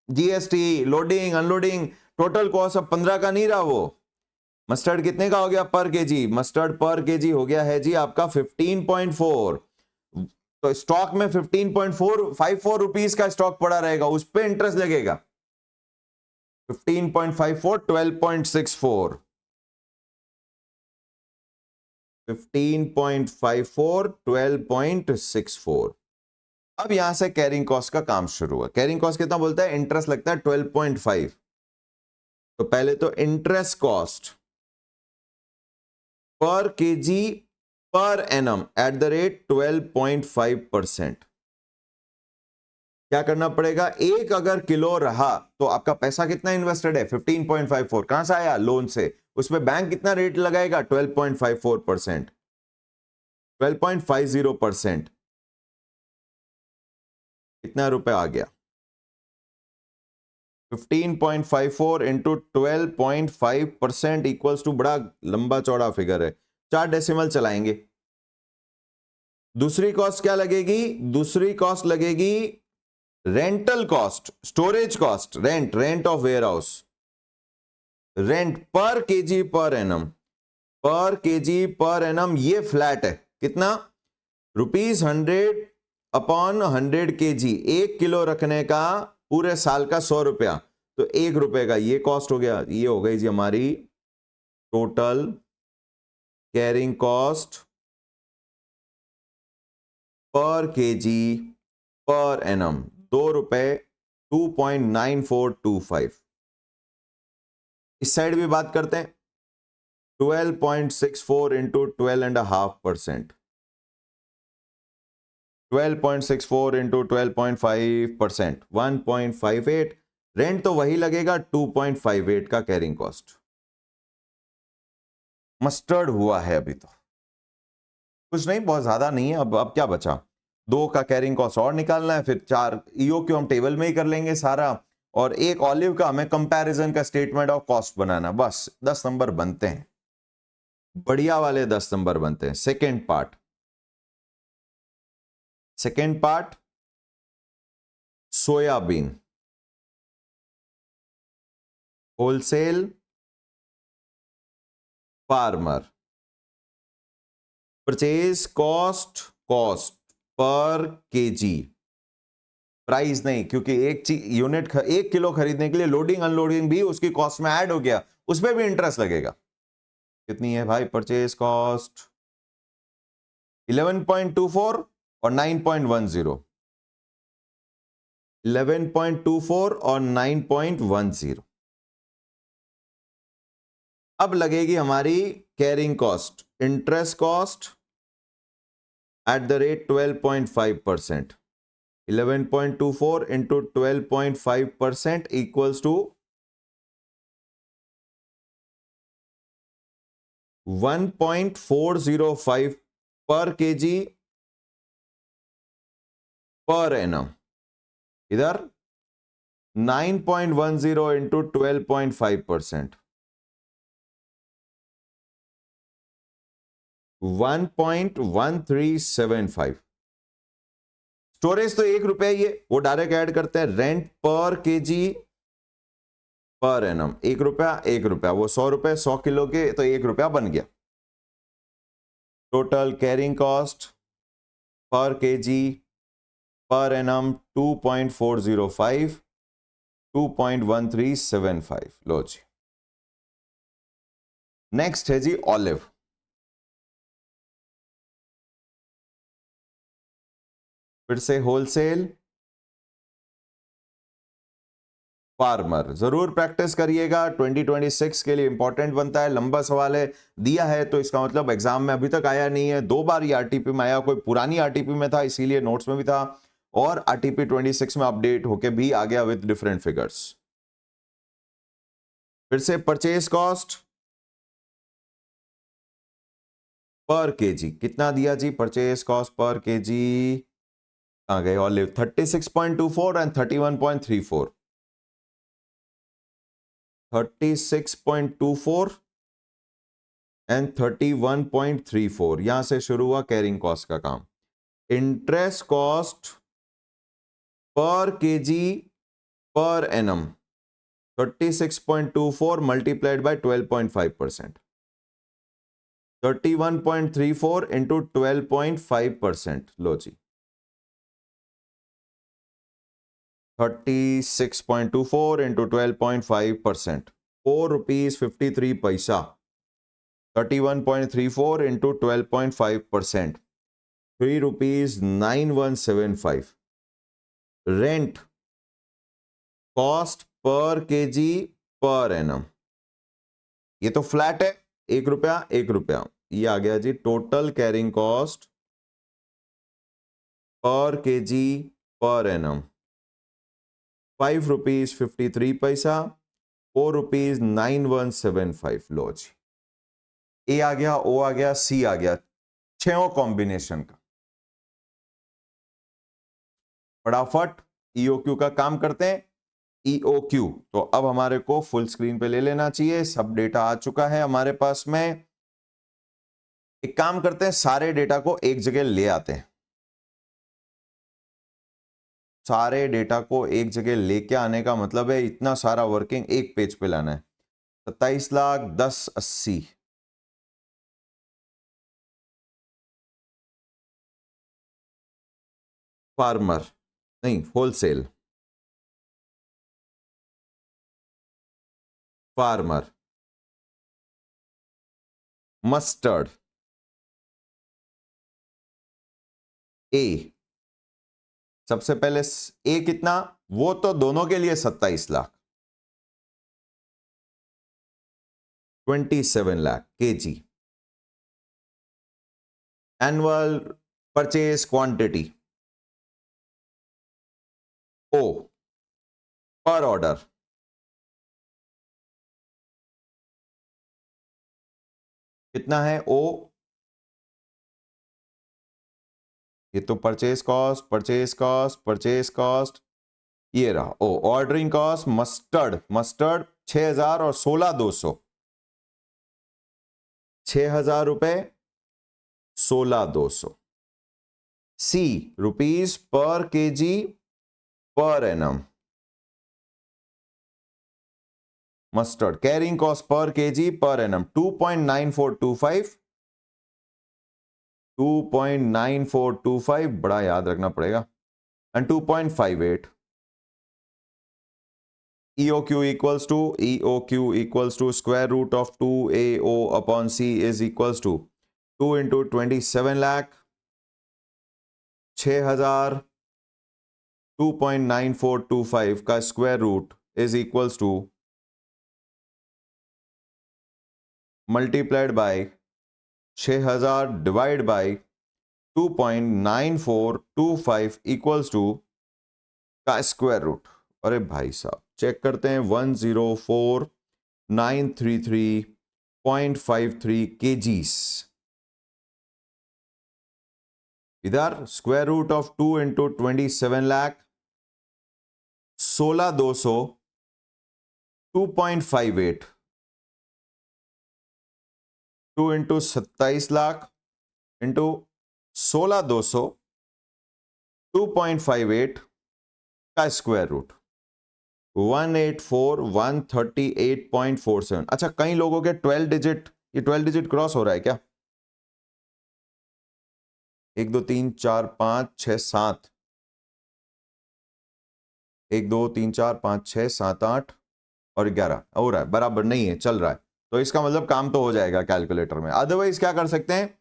GST, loading unloading, total cost अब 15 का नहीं रहा वो। मस्टर्ड कितने का हो गया पर केजी? मस्टर्ड पर केजी हो गया है जी आपका 15.4। तो स्टॉक में 15.454 रुपीस का स्टॉक पड़ा रहेगा, उस पर इंटरेस्ट लगेगा। 15.54, 12.64, 15.54, 12.64। अब यहां से कैरिंग कॉस्ट का काम शुरू हुआ। कैरिंग कॉस्ट कितना बोलता है? इंटरेस्ट लगता है 12.5। तो पहले तो interest cost per KG per annum eight the rate 12.5%। क्या करना पड़ेगा? एक अगर किलो रहा तो आपका पैसा कितना इन्वेस्टेड है? 15.54। कहां से आया? लोन से। उसमें बैंक कितना रेट लगाएगा? 12.54%, 12.50%। कितना रुपए आ गया? 15.54 इंटू 12.5% इक्वल्स टू, बड़ा लंबा चौड़ा फिगर है, 4 डेसिमल चलाएंगे। दूसरी कॉस्ट क्या लगेगी? दूसरी कॉस्ट लगेगी rental cost, storage cost, rent of warehouse, rent per KG per annum, per KG per annum. ये फ्लैट है, कितना? ₹100 अपॉन 100 केजी, 1 किलो रखने का पूरे साल का 100 रुपया, तो 1 रुपए का ये कॉस्ट हो गया। ये हो गई जी हमारी total carrying cost per KG per annum, ₹2, 2.9425। इस साइड भी बात करते हैं, 12.64 इंटू 12.5%, 12.64 इंटू 12.5%, 1.58। रेंट तो वही लगेगा, 2.58 का कैरिंग कॉस्ट। मस्टर्ड हुआ है अभी तो, कुछ नहीं, बहुत ज्यादा नहीं है। अब क्या बचा? 2 का कैरिंग कॉस्ट और निकालना है, फिर 4 ईओक्यू हम टेबल में ही कर लेंगे सारा, और एक ऑलिव का हमें कंपैरिजन का स्टेटमेंट ऑफ कॉस्ट बनाना। बस 10 नंबर बनते हैं, बढ़िया वाले 10 नंबर बनते हैं। Second part, soybean wholesale farmer, purchase cost per KG, price नहीं, क्योंकि एक यूनिट 1 किलो खरीदने के लिए लोडिंग अनलोडिंग भी उसकी कॉस्ट में ऐड हो गया, उसमें भी इंटरेस्ट लगेगा। कितनी है भाई परचेज कॉस्ट? 11.24 और 9.10, 11.24 और 9.10। अब लगेगी हमारी carrying cost, interest cost at the rate 12.5%, 11.24 into 12.5% equals to 1.405 per KG per annum. इधर 9.10 इंटू 12.5%, 1.1375। स्टोरेज तो ₹1 ही है, वो डायरेक्ट ऐड करते हैं। Rent per KG per annum, ₹1, वो ₹100, 100 किलो के तो ₹1 बन गया। Total carrying cost per KG per annum 2.405, 2.1375। लो जी, नेक्स्ट है जी ऑलिव। फिर से होलसेल फार्मर, जरूर प्रैक्टिस करिएगा, 2026 के लिए इंपॉर्टेंट बनता है। लंबा सवाल है, दिया है तो इसका मतलब एग्जाम में अभी तक आया नहीं है। 2 बार ये आरटीपी में आया, कोई पुरानी आरटीपी में था इसीलिए नोट्स में भी था, और आरटीपी 26 में अपडेट होके भी आ गया विद डिफरेंट फिगर्स। फिर से परचेज कॉस्ट पर केजी कितना दिया जी? परचेज कॉस्ट पर केजी आ गए ऑलिव 36.24 एंड 31.34, 36.24 एंड 31.34। यहां से शुरू हुआ कैरिंग कॉस्ट का काम। Interest cost per KG per annum 36.24 multiplied by 12.5%, 31.34 into 12.5%। लो जी, 36.24 into 12.5%, ₹4.53। 31.34 into 12.5%, ₹3.9175। Rent cost per KG per annum, ये तो फ्लैट है, ₹1, ₹1। ये आ गया जी total carrying cost per KG per annum, ₹5.53, ₹4.9175। लो जी, ए आ गया, ओ आ गया, सी आ गया, 6 कॉम्बिनेशन का। फटाफट ईओक्यू का काम करते हैं। EOQ। तो अब हमारे को फुल स्क्रीन पे ले लेना चाहिए, सब डेटा आ चुका है हमारे पास में। एक काम करते हैं, सारे डेटा को एक जगह ले आते हैं। सारे डेटा को एक जगह लेके आने का मतलब है इतना सारा वर्किंग एक पेज पे लाना है। 27,10,80 फार्मर, नहीं होलसेल, फार्मर, मस्टर्ड, ए। सबसे पहले ए कितना, वो तो दोनों के लिए 27 lakh, 27 lakh KG. Annual purchase quantity ओ, पर ऑर्डर कितना है ओ, ये तो purchase cost, purchase cost, purchase cost, ये रहा ओ। ऑर्डरिंग कॉस्ट मस्टर्ड, मस्टर्ड 6,000 और 16,200, 6,000 रुपए, 16,200। C rupees per KG per annum, mustard carrying cost per KG per annum 2.9425, 2.9425 बड़ा याद रखना पड़ेगा, and 2.58। EOQ equals to square root of 2AO upon C is equals to 2 into 27 lakh, 6,000, 2.9425 का square root is equals to multiplied by 6,000 divide by 2.9425 equals to का square root. अरे भाई साहब check करते हैं, 104,933.53 केजीस। इधर square root of 2 into 27 lakh, 16,200, 2.58, 2 into 27 lakh into 16,200, 2.58 का square root 184,138.47। अच्छा कई लोगों के 12 डिजिट, ये 12 डिजिट क्रॉस हो रहा है क्या? 1 2 3 4 5 6 7, 1 2 3 4 5 6 7 8 और 11 हो रहा है, बराबर नहीं है, चल रहा है। तो इसका मतलब काम तो हो जाएगा कैलकुलेटर में। अदरवाइज क्या कर सकते हैं,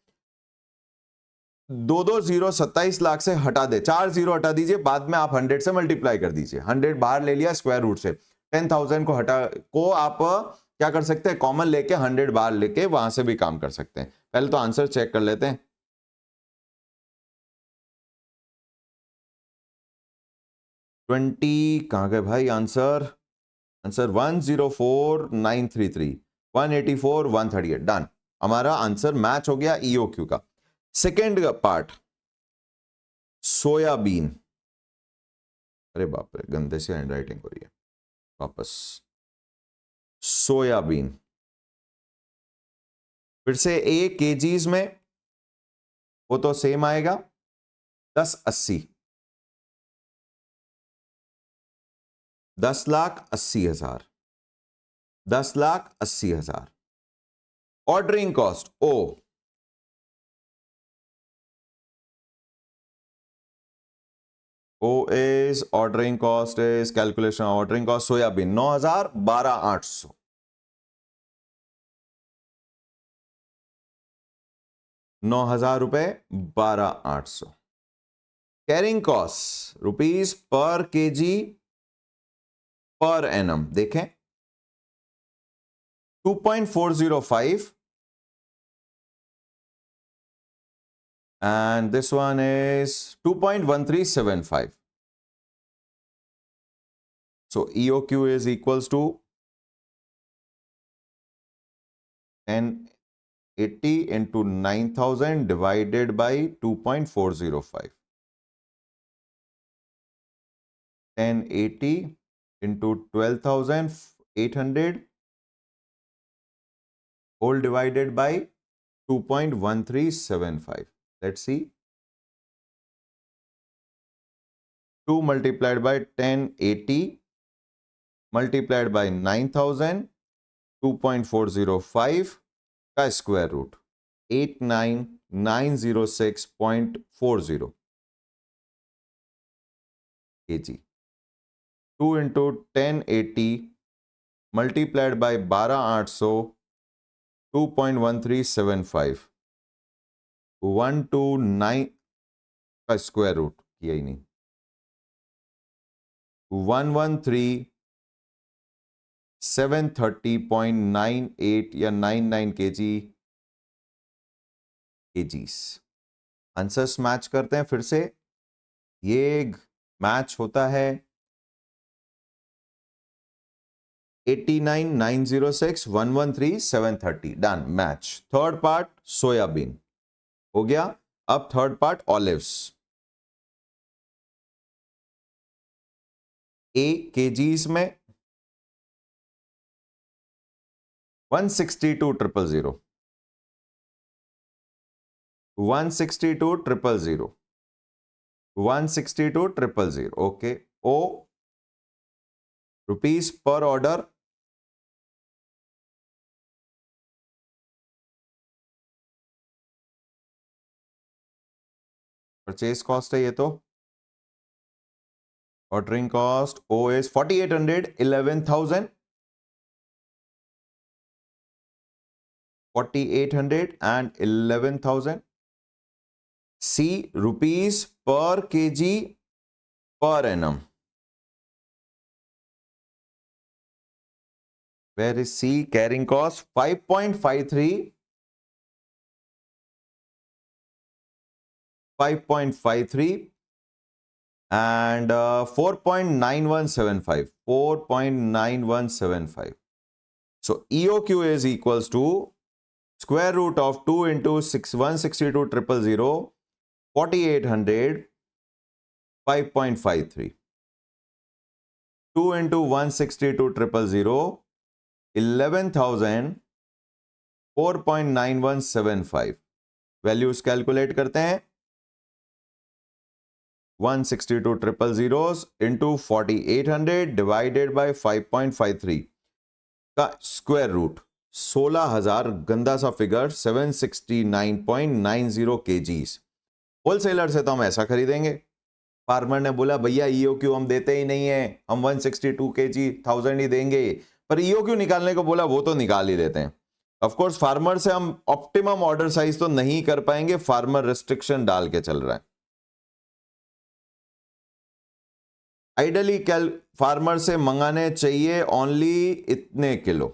2 2 जीरो 27 लाख से हटा दे, 4 जीरो हटा दीजिए, बाद में आप 100 से मल्टीप्लाई कर दीजिए। 100 बाहर ले लिया स्क्वायर रूट से, 10,000 को हटा को आप क्या कर सकते हैं, कॉमन लेके 100 बाहर लेके वहां से भी काम कर सकते हैं। पहले तो आंसर चेक कर लेते हैं। 20 कहां गए भाई आंसर, आंसर 104,933, 184,138 डन। हमारा आंसर मैच हो गया EOQ का। सेकेंड पार्ट सोयाबीन, अरे बाप रे गंदे से हैंडराइटिंग हो रही है, वापस सोयाबीन, फिर से ए केजीज में, वो तो सेम आएगा 10,80, 10,80,000, 10,80,000। Ordering cost O is ordering cost is calculation ordering cost soyabean 9,000, 12,800, 9,000 रुपए, 12,800। Carrying cost rupees per KG per annum देखें 2.405 and this one is 2.1375. So EOQ is equals to 1080 into 9,000 divided by 2.405. 1080 into 12,800 whole divided by 2.1375. Let's see. 2 multiplied by 1080 multiplied by 9,000, 2.405 का square root 89906.40 kg. 2 into 1080 multiplied by 12,800, 2.1375, 129 का square root किया ही नहीं, 113,730.98 या 99 kgs. Answers match करते हैं फिर से. ये मैच होता है 89,906, 113,730. Done, match. Third part soyabean हो गया. अब third part olives. A kgs में 162,000, 162,000, 162,000. Okay. O rupees per order. Purchase cost है ये तो. Ordering cost O is 4,800, 11,000, 4,800 and 11,000. C rupees per kg per annum. Where is C? Carrying cost 5.53, 5.53 and 4.9175, 4.9175. So EOQ is equals to square root of 2 into 162,000, 4,800, 5.53. 2 into 162,000, 11,000, 4.9175. Values calculate करते हैं. 162,000 into 4,800 divided by 5.53 का square root 16,000. गंदा सा figure. 769.90 kgs. Wholesaler से तो हम ऐसा खरीदेंगे. फार्मर ने बोला भैया ईओक्यू हम देते ही नहीं है, हम 162 kg 1000 ही देंगे, पर ईओक्यू निकालने को बोला वो तो निकाल ही देते हैं. ऑफ कोर्स फार्मर से हम ऑप्टिमम ऑर्डर साइज तो नहीं कर पाएंगे, फार्मर रिस्ट्रिक्शन डाल के चल रहा है. आइडली फार्मर से मंगाने चाहिए ओनली इतने किलो,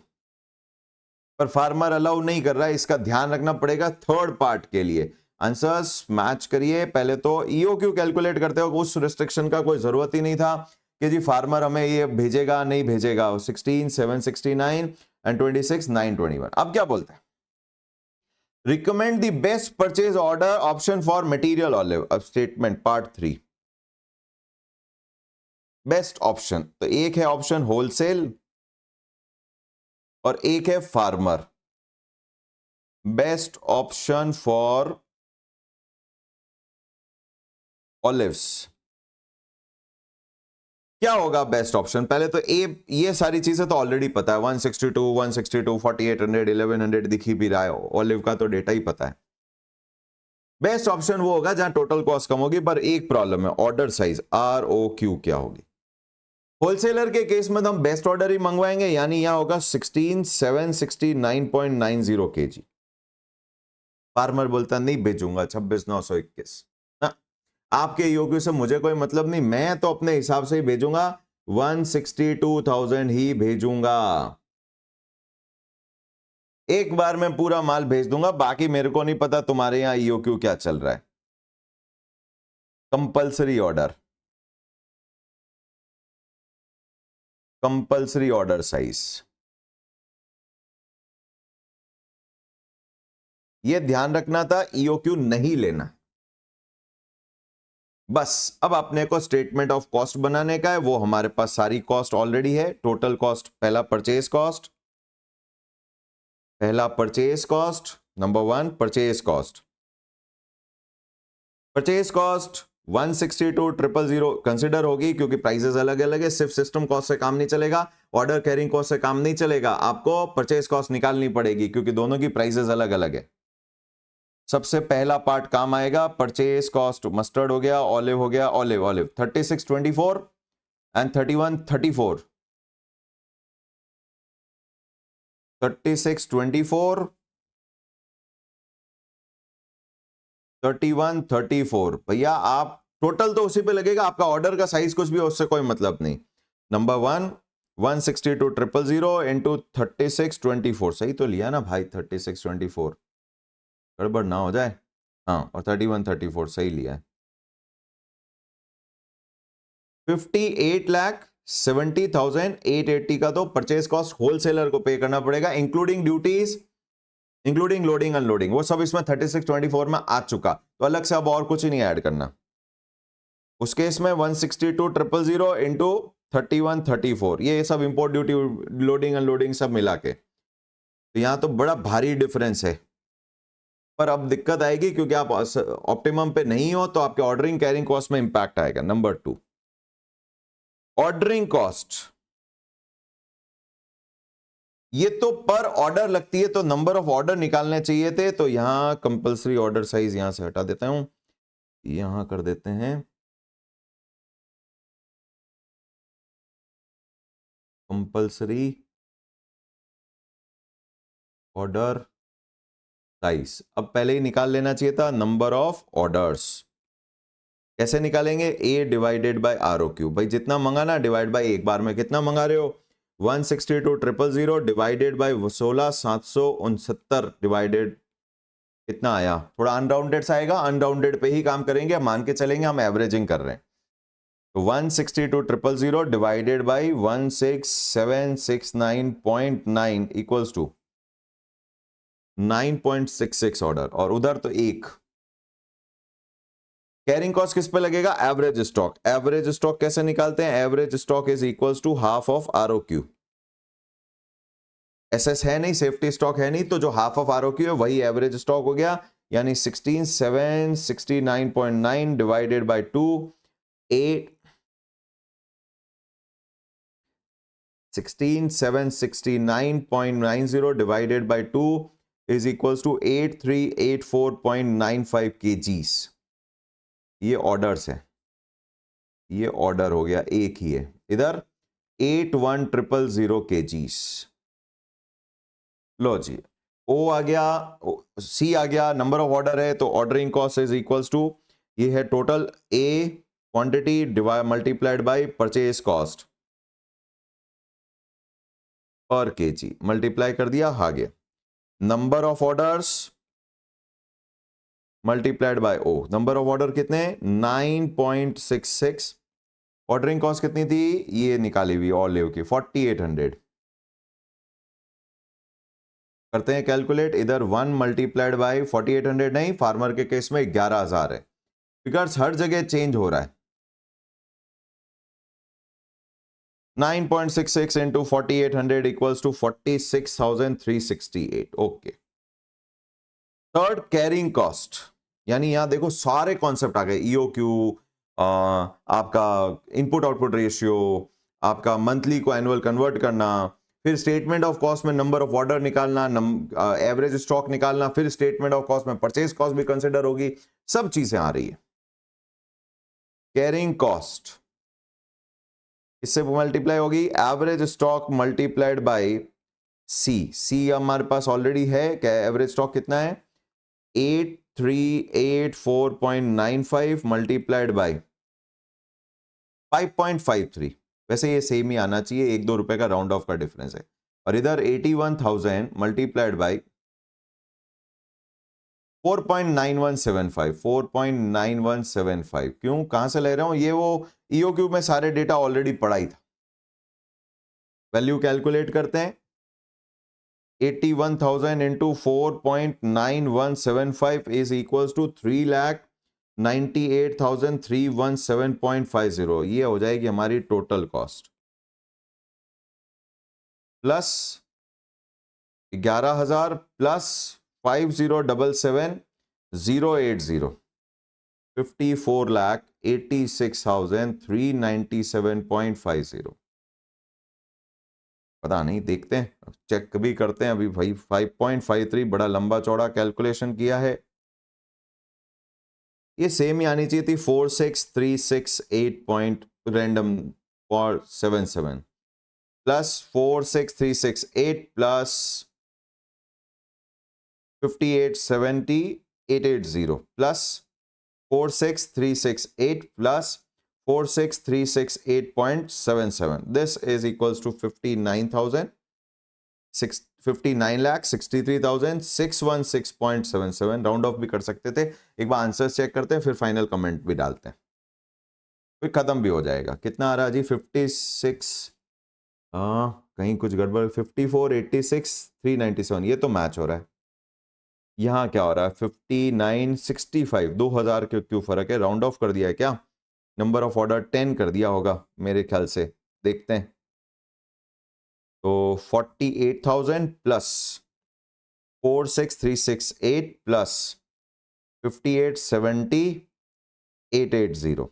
पर फार्मर अलाउ नहीं कर रहा है. इसका ध्यान रखना पड़ेगा थर्ड पार्ट के लिए. आंसर्स मैच करिए. पहले तो ईओक्यू कैलकुलेट करते हो, उस रिस्ट्रिक्शन का कोई जरूरत ही नहीं था कि जी फार्मर हमें ये भेजेगा नहीं भेजेगा. 16, 769 एंड 26, 921. अब क्या बोलते हैं? Recommend the best purchase order option for material olive. अब स्टेटमेंट पार्ट 3. बेस्ट ऑप्शन तो एक है ऑप्शन होलसेल और एक है farmer. Best option for olives क्या होगा? बेस्ट ऑप्शन पहले तो ए. ये सारी चीजें तो ऑलरेडी पता है. 162, 162, 4,800, 1100 दिख ही भी रहा है. ऑलिव का तो डेटा ही पता है. बेस्ट ऑप्शन वो होगा जहां टोटल कॉस्ट कम होगी, पर एक प्रॉब्लम है, ऑर्डर साइज ROQ क्या होगी. होलसेलर के केस में तो हम बेस्ट ऑर्डर ही मंगवाएंगे, यानी यहां होगा 16,769.90 kg. फार्मर बोलता नहीं भेजूंगा 26,921. आपके ईओक्यू से मुझे कोई मतलब नहीं, मैं तो अपने हिसाब से ही भेजूंगा. 162,000 ही भेजूंगा. एक बार में पूरा माल भेज दूंगा, बाकी मेरे को नहीं पता तुम्हारे यहां ईओक्यू क्या चल रहा है. Compulsory order, compulsory order size. यह ध्यान रखना था, ईओक्यू नहीं लेना. बस अब अपने को स्टेटमेंट ऑफ कॉस्ट बनाने का है, वो हमारे पास सारी कॉस्ट ऑलरेडी है। टोटल कॉस्ट, पहला purchase cost, number 1 purchase cost. Purchase cost 162,000 consider होगी क्योंकि प्राइसेस अलग अलग है। सिर्फ सिस्टम कॉस्ट से काम नहीं चलेगा, ऑर्डर कैरिंग कॉस्ट से काम नहीं चलेगा, आपको परचेज कॉस्ट निकालनी पड़ेगी क्योंकि दोनों की प्राइसेस अलग अलग है। सबसे पहला पार्ट काम आएगा परचेज कॉस्ट, मस्टर्ड हो गया, ऑलिव हो गया, ऑलिव 3624 एंड 3134, 3624 3134। भैया आप टोटल तो उसी पे लगेगा, आपका ऑर्डर का साइज कुछ भी हो उससे कोई मतलब नहीं। नंबर 1 162,000 इंटू 3624, सही तो लिया ना भाई? 3624 गड़बड़ ना हो जाए। हाँ, और 3134 सही लिया है। 58,70,880 का तो परचेज कॉस्ट होलसेलर को पे करना पड़ेगा, including duties, including loading unloading, वो सब इसमें 3624 में आ चुका, तो अलग से अब और कुछ ही नहीं ऐड करना। उस केस में 162,000 इंटू 3134, ये सब इंपोर्ट ड्यूटी, लोडिंग अनलोडिंग सब मिला के, तो यहां तो बड़ा भारी डिफरेंस है। पर अब दिक्कत आएगी क्योंकि आप ऑप्टिमम पे नहीं हो, तो आपके ऑर्डरिंग कैरिंग कॉस्ट में इंपैक्ट आएगा। नंबर 2 ऑर्डरिंग कॉस्ट, ये तो पर ऑर्डर लगती है, तो नंबर ऑफ ऑर्डर निकालने चाहिए थे, तो यहां कंपलसरी ऑर्डर साइज यहां से हटा देता हूं, यहां कर देते हैं कंपलसरी ऑर्डर साइज। अब पहले ही निकाल लेना चाहिए था नंबर ऑफ ऑर्डर्स। कैसे निकालेंगे? A divided by R O Q. भाई जितना मंगाना डिवाइड बाय एक बार में कितना मंगा रहे हो, 162,000 डिवाइडेड बाय 16,769 डिवाइडेड कितना आया? थोड़ा अनराउंडेड सा आएगा, अनराउंडेड पे ही काम करेंगे, मान के चलेंगे हम एवरेजिंग कर रहे हैं। तो 162,000 divided by 16769.9 equals to 9.66 order, और उधर तो एक। कैरिंग कॉस्ट किस पे लगेगा? Average stock. एवरेज स्टॉक कैसे निकालते हैं? Average stock is equals to half of ROQ. SS है नहीं, सेफ्टी स्टॉक है नहीं, तो जो हाफ ऑफ आरओक्यू है वही एवरेज स्टॉक हो गया, यानी 16,769.9 divided by 2, 16,769.90 divided by 2 is equals to 8384.95 kgs। ये ऑर्डर्स है, ये ऑर्डर हो गया, एक ही है। इधर 81,000 kgs। लो जी, ओ आ गया, सी आ गया, नंबर ऑफ ऑर्डर है, तो ordering cost is equals to, ये है total A quantity divide multiplied by purchase cost per kg, multiply कर दिया, आ गया number of orders multiplied by O. Number of order कितने? 9.66। ऑर्डरिंग कॉस्ट कितनी थी? ये निकाली हुई ऑलिव की 4800। करते हैं कैलकुलेट, इधर 1 मल्टीप्लाइड बाय 4800 नहीं, फार्मर के केस में 11,000 है। फिगर्स हर जगह चेंज हो रहा है। 9.66 into 4800 equals to 46,368। Okay. Third carrying cost, यानी यहां देखो सारे कॉन्सेप्ट आ गए, ईओक्यू, आपका इनपुट आउटपुट रेशियो, आपका मंथली को एनुअल कन्वर्ट करना, फिर स्टेटमेंट ऑफ कॉस्ट में नंबर ऑफ ऑर्डर निकालना, एवरेज स्टॉक निकालना, फिर स्टेटमेंट ऑफ कॉस्ट में परचेज कॉस्ट भी कंसिडर होगी, सब चीजें आ रही है। कैरिंग कॉस्ट इससे मल्टीप्लाई होगी average stock multiplied by C. C हमारे पास ऑलरेडी है, क्या एवरेज स्टॉक कितना है? 8384.95 मल्टीप्लाइड बाय 5.53। वैसे ये सेम ही आना चाहिए, 1-2 रुपए का राउंड ऑफ का डिफरेंस है। और इधर 81,000 मल्टीप्लाइड बाय 4.9175, 4.9175। क्यों, कहां से ले रहा हूं? ये वो ईओक्यू में सारे डेटा ऑलरेडी पड़ा ही था। वैल्यू कैलकुलेट करते हैं, 81,000 into 4.9175 is equals to 3,00,000 98,317.50 ये हो जाएगी हमारी टोटल कॉस्ट, प्लस 11,000 प्लस 50,77,080 54,86,397.50। पता नहीं, देखते हैं, चेक भी करते हैं अभी भाई। 5.53 बड़ा लंबा चौड़ा कैलकुलेशन किया है। ये सेम ही आनी चाहिए थी 46,368 पॉइंट रैंडम और 77 plus 46,368 plus 58,70,880 plus 46,368 plus 46,368.77. This is equals to 59,63,616.77. Round of भी कर सकते थे। एक बार आंसर चेक करते हैं, फिर फाइनल कमेंट भी डालते हैं, फिर खत्म भी हो जाएगा। कितना आ रहा है जी? 56, कहीं कुछ गड़बड़। 54,86,397 ये तो मैच हो रहा है। यहाँ क्या हो रहा है? 59,65 2000 के क्यों फर्क है? राउंड ऑफ कर दिया है क्या? नंबर ऑफ ऑर्डर 10 कर दिया होगा मेरे ख्याल से, देखते हैं। तो 48,000 प्लस 46,368 प्लस 58,70,880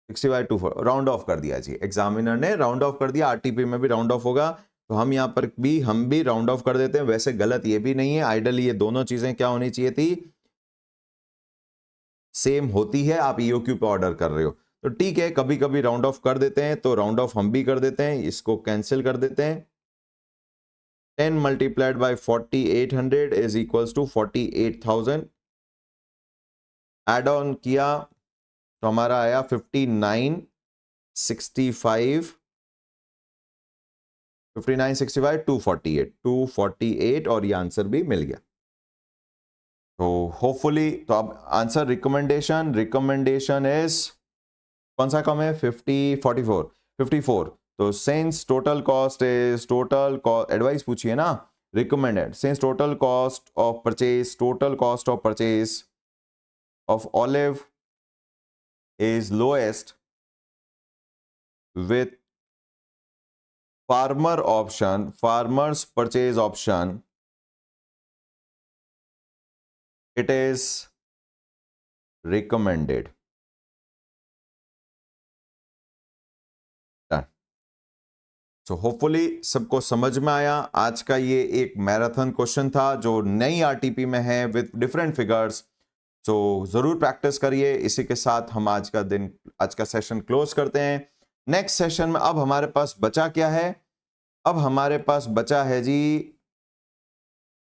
60/2 राउंड ऑफ कर दिया जी, एग्जामिनर ने राउंड ऑफ कर दिया। आरटीपी में भी राउंड ऑफ होगा, तो हम यहाँ पर भी राउंड ऑफ कर देते हैं। वैसे गलत ये भी नहीं है, आइडियली ये दोनों चीजें क्या होनी चाहिए थी? सेम होती है। आप ईओक्यू पे ऑर्डर कर रहे हो तो ठीक है, कभी कभी राउंड ऑफ कर देते हैं, तो राउंड ऑफ हम भी कर देते हैं, इसको कैंसिल कर देते हैं। 10 multiplied by 4800 is equals to 48,000। Add on किया तो हमारा आया 59,65 248 और ये आंसर भी मिल गया। तो होपफुली, तो अब आंसर रिकमेंडेशन इज कौन सा कम है? 54। तो since total cost is advice पूछिए ना, recommended. Since total cost of purchase of olive is lowest with farmers purchase option, it is recommended. Done. So hopefully सबको समझ में आया। आज का ये एक मैराथन क्वेश्चन था जो नई आरटीपी में है विद डिफरेंट फिगर्स। सो जरूर प्रैक्टिस करिए। इसी के साथ हम आज का सेशन क्लोज करते हैं। नेक्स्ट सेशन में अब हमारे पास बचा क्या है? अब हमारे पास बचा है जी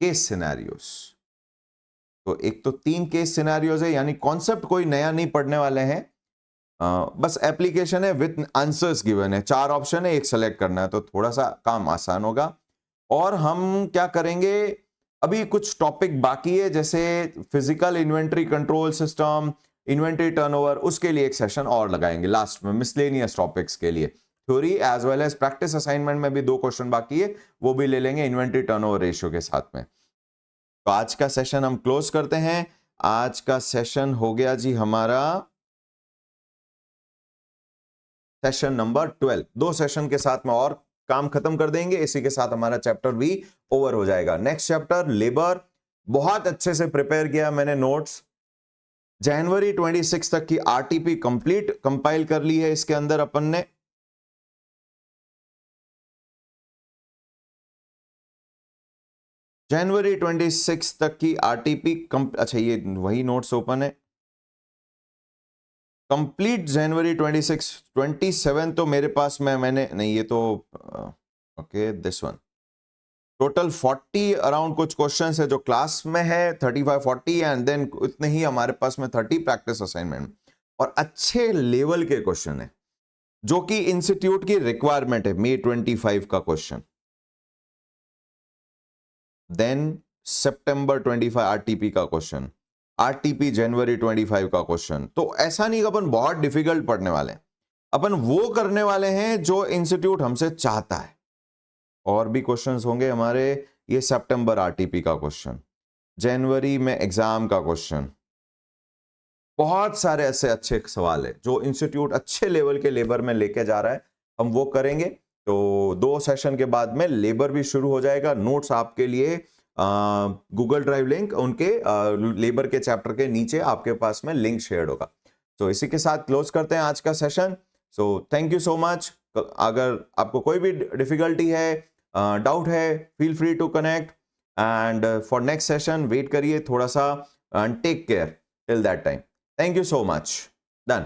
केस सिनेरियोस। तो एक तो 3 केस सिनेरियोज है, यानी कॉन्सेप्ट कोई नया नहीं पढ़ने वाले हैं, बस एप्लीकेशन है विद आंसर्स गिवन है। 4 ऑप्शन है, एक सेलेक्ट करना है, तो थोड़ा सा काम आसान होगा। और हम क्या करेंगे, अभी कुछ टॉपिक बाकी है, जैसे physical inventory control system, inventory turnover, उसके लिए एक सेशन और लगाएंगे लास्ट में, मिसलेनियस टॉपिक्स के लिए। Theory as well as practice assignment में भी 2 क्वेश्चन बाकी है, वो भी ले लेंगे इन्वेंट्री टर्नओवर रेशियो के साथ में। तो आज का सेशन हम क्लोज करते हैं। आज का सेशन हो गया जी हमारा सेशन नंबर 12। 2 सेशन के साथ में और काम खत्म कर देंगे, इसी के साथ हमारा चैप्टर भी ओवर हो जाएगा। नेक्स्ट चैप्टर लेबर, बहुत अच्छे से प्रिपेयर किया मैंने नोट्स। जनवरी 26 तक की आरटीपी कंप्लीट कंपाइल कर ली है इसके अंदर अपन ने। जनवरी 26 तक की आरटीपी अच्छा ये वही नोट्स ओपन है। कंप्लीट जनवरी 27 तो मेरे पास मैंने नहीं, ये तो okay this one. Total 40 around कुछ क्वेश्चंस है जो क्लास में है, 35-40, एंड देन इतने ही हमारे पास में 30 प्रैक्टिस असाइनमेंट और अच्छे लेवल के क्वेश्चन है जो कि इंस्टीट्यूट की रिक्वायरमेंट है। May 25 का क्वेश्चन, देन September 25 आरटीपी का क्वेश्चन, आरटीपी जनवरी 25 का क्वेश्चन। तो ऐसा नहीं कि अपन बहुत डिफिकल्ट पढ़ने वाले हैं, अपन वो करने वाले हैं जो इंस्टीट्यूट हमसे चाहता है। और भी क्वेश्चंस होंगे हमारे, ये सितंबर आरटीपी का क्वेश्चन, जनवरी में एग्जाम का क्वेश्चन, बहुत सारे ऐसे अच्छे सवाल है जो इंस्टीट्यूट अच्छे लेवल के लेबर में लेके जा रहा है, हम वो करेंगे। तो 2 सेशन के बाद में लेबर भी शुरू हो जाएगा। नोट्स आपके लिए गूगल ड्राइव लिंक उनके लेबर के चैप्टर के नीचे आपके पास में लिंक शेयर होगा। तो इसी के साथ क्लोज करते हैं आज का session. So thank you so much. अगर आपको कोई भी डिफिकल्टी है, डाउट है, feel free to connect and for next session wait करिए थोड़ा सा and take care till that time. Thank you so much. Done.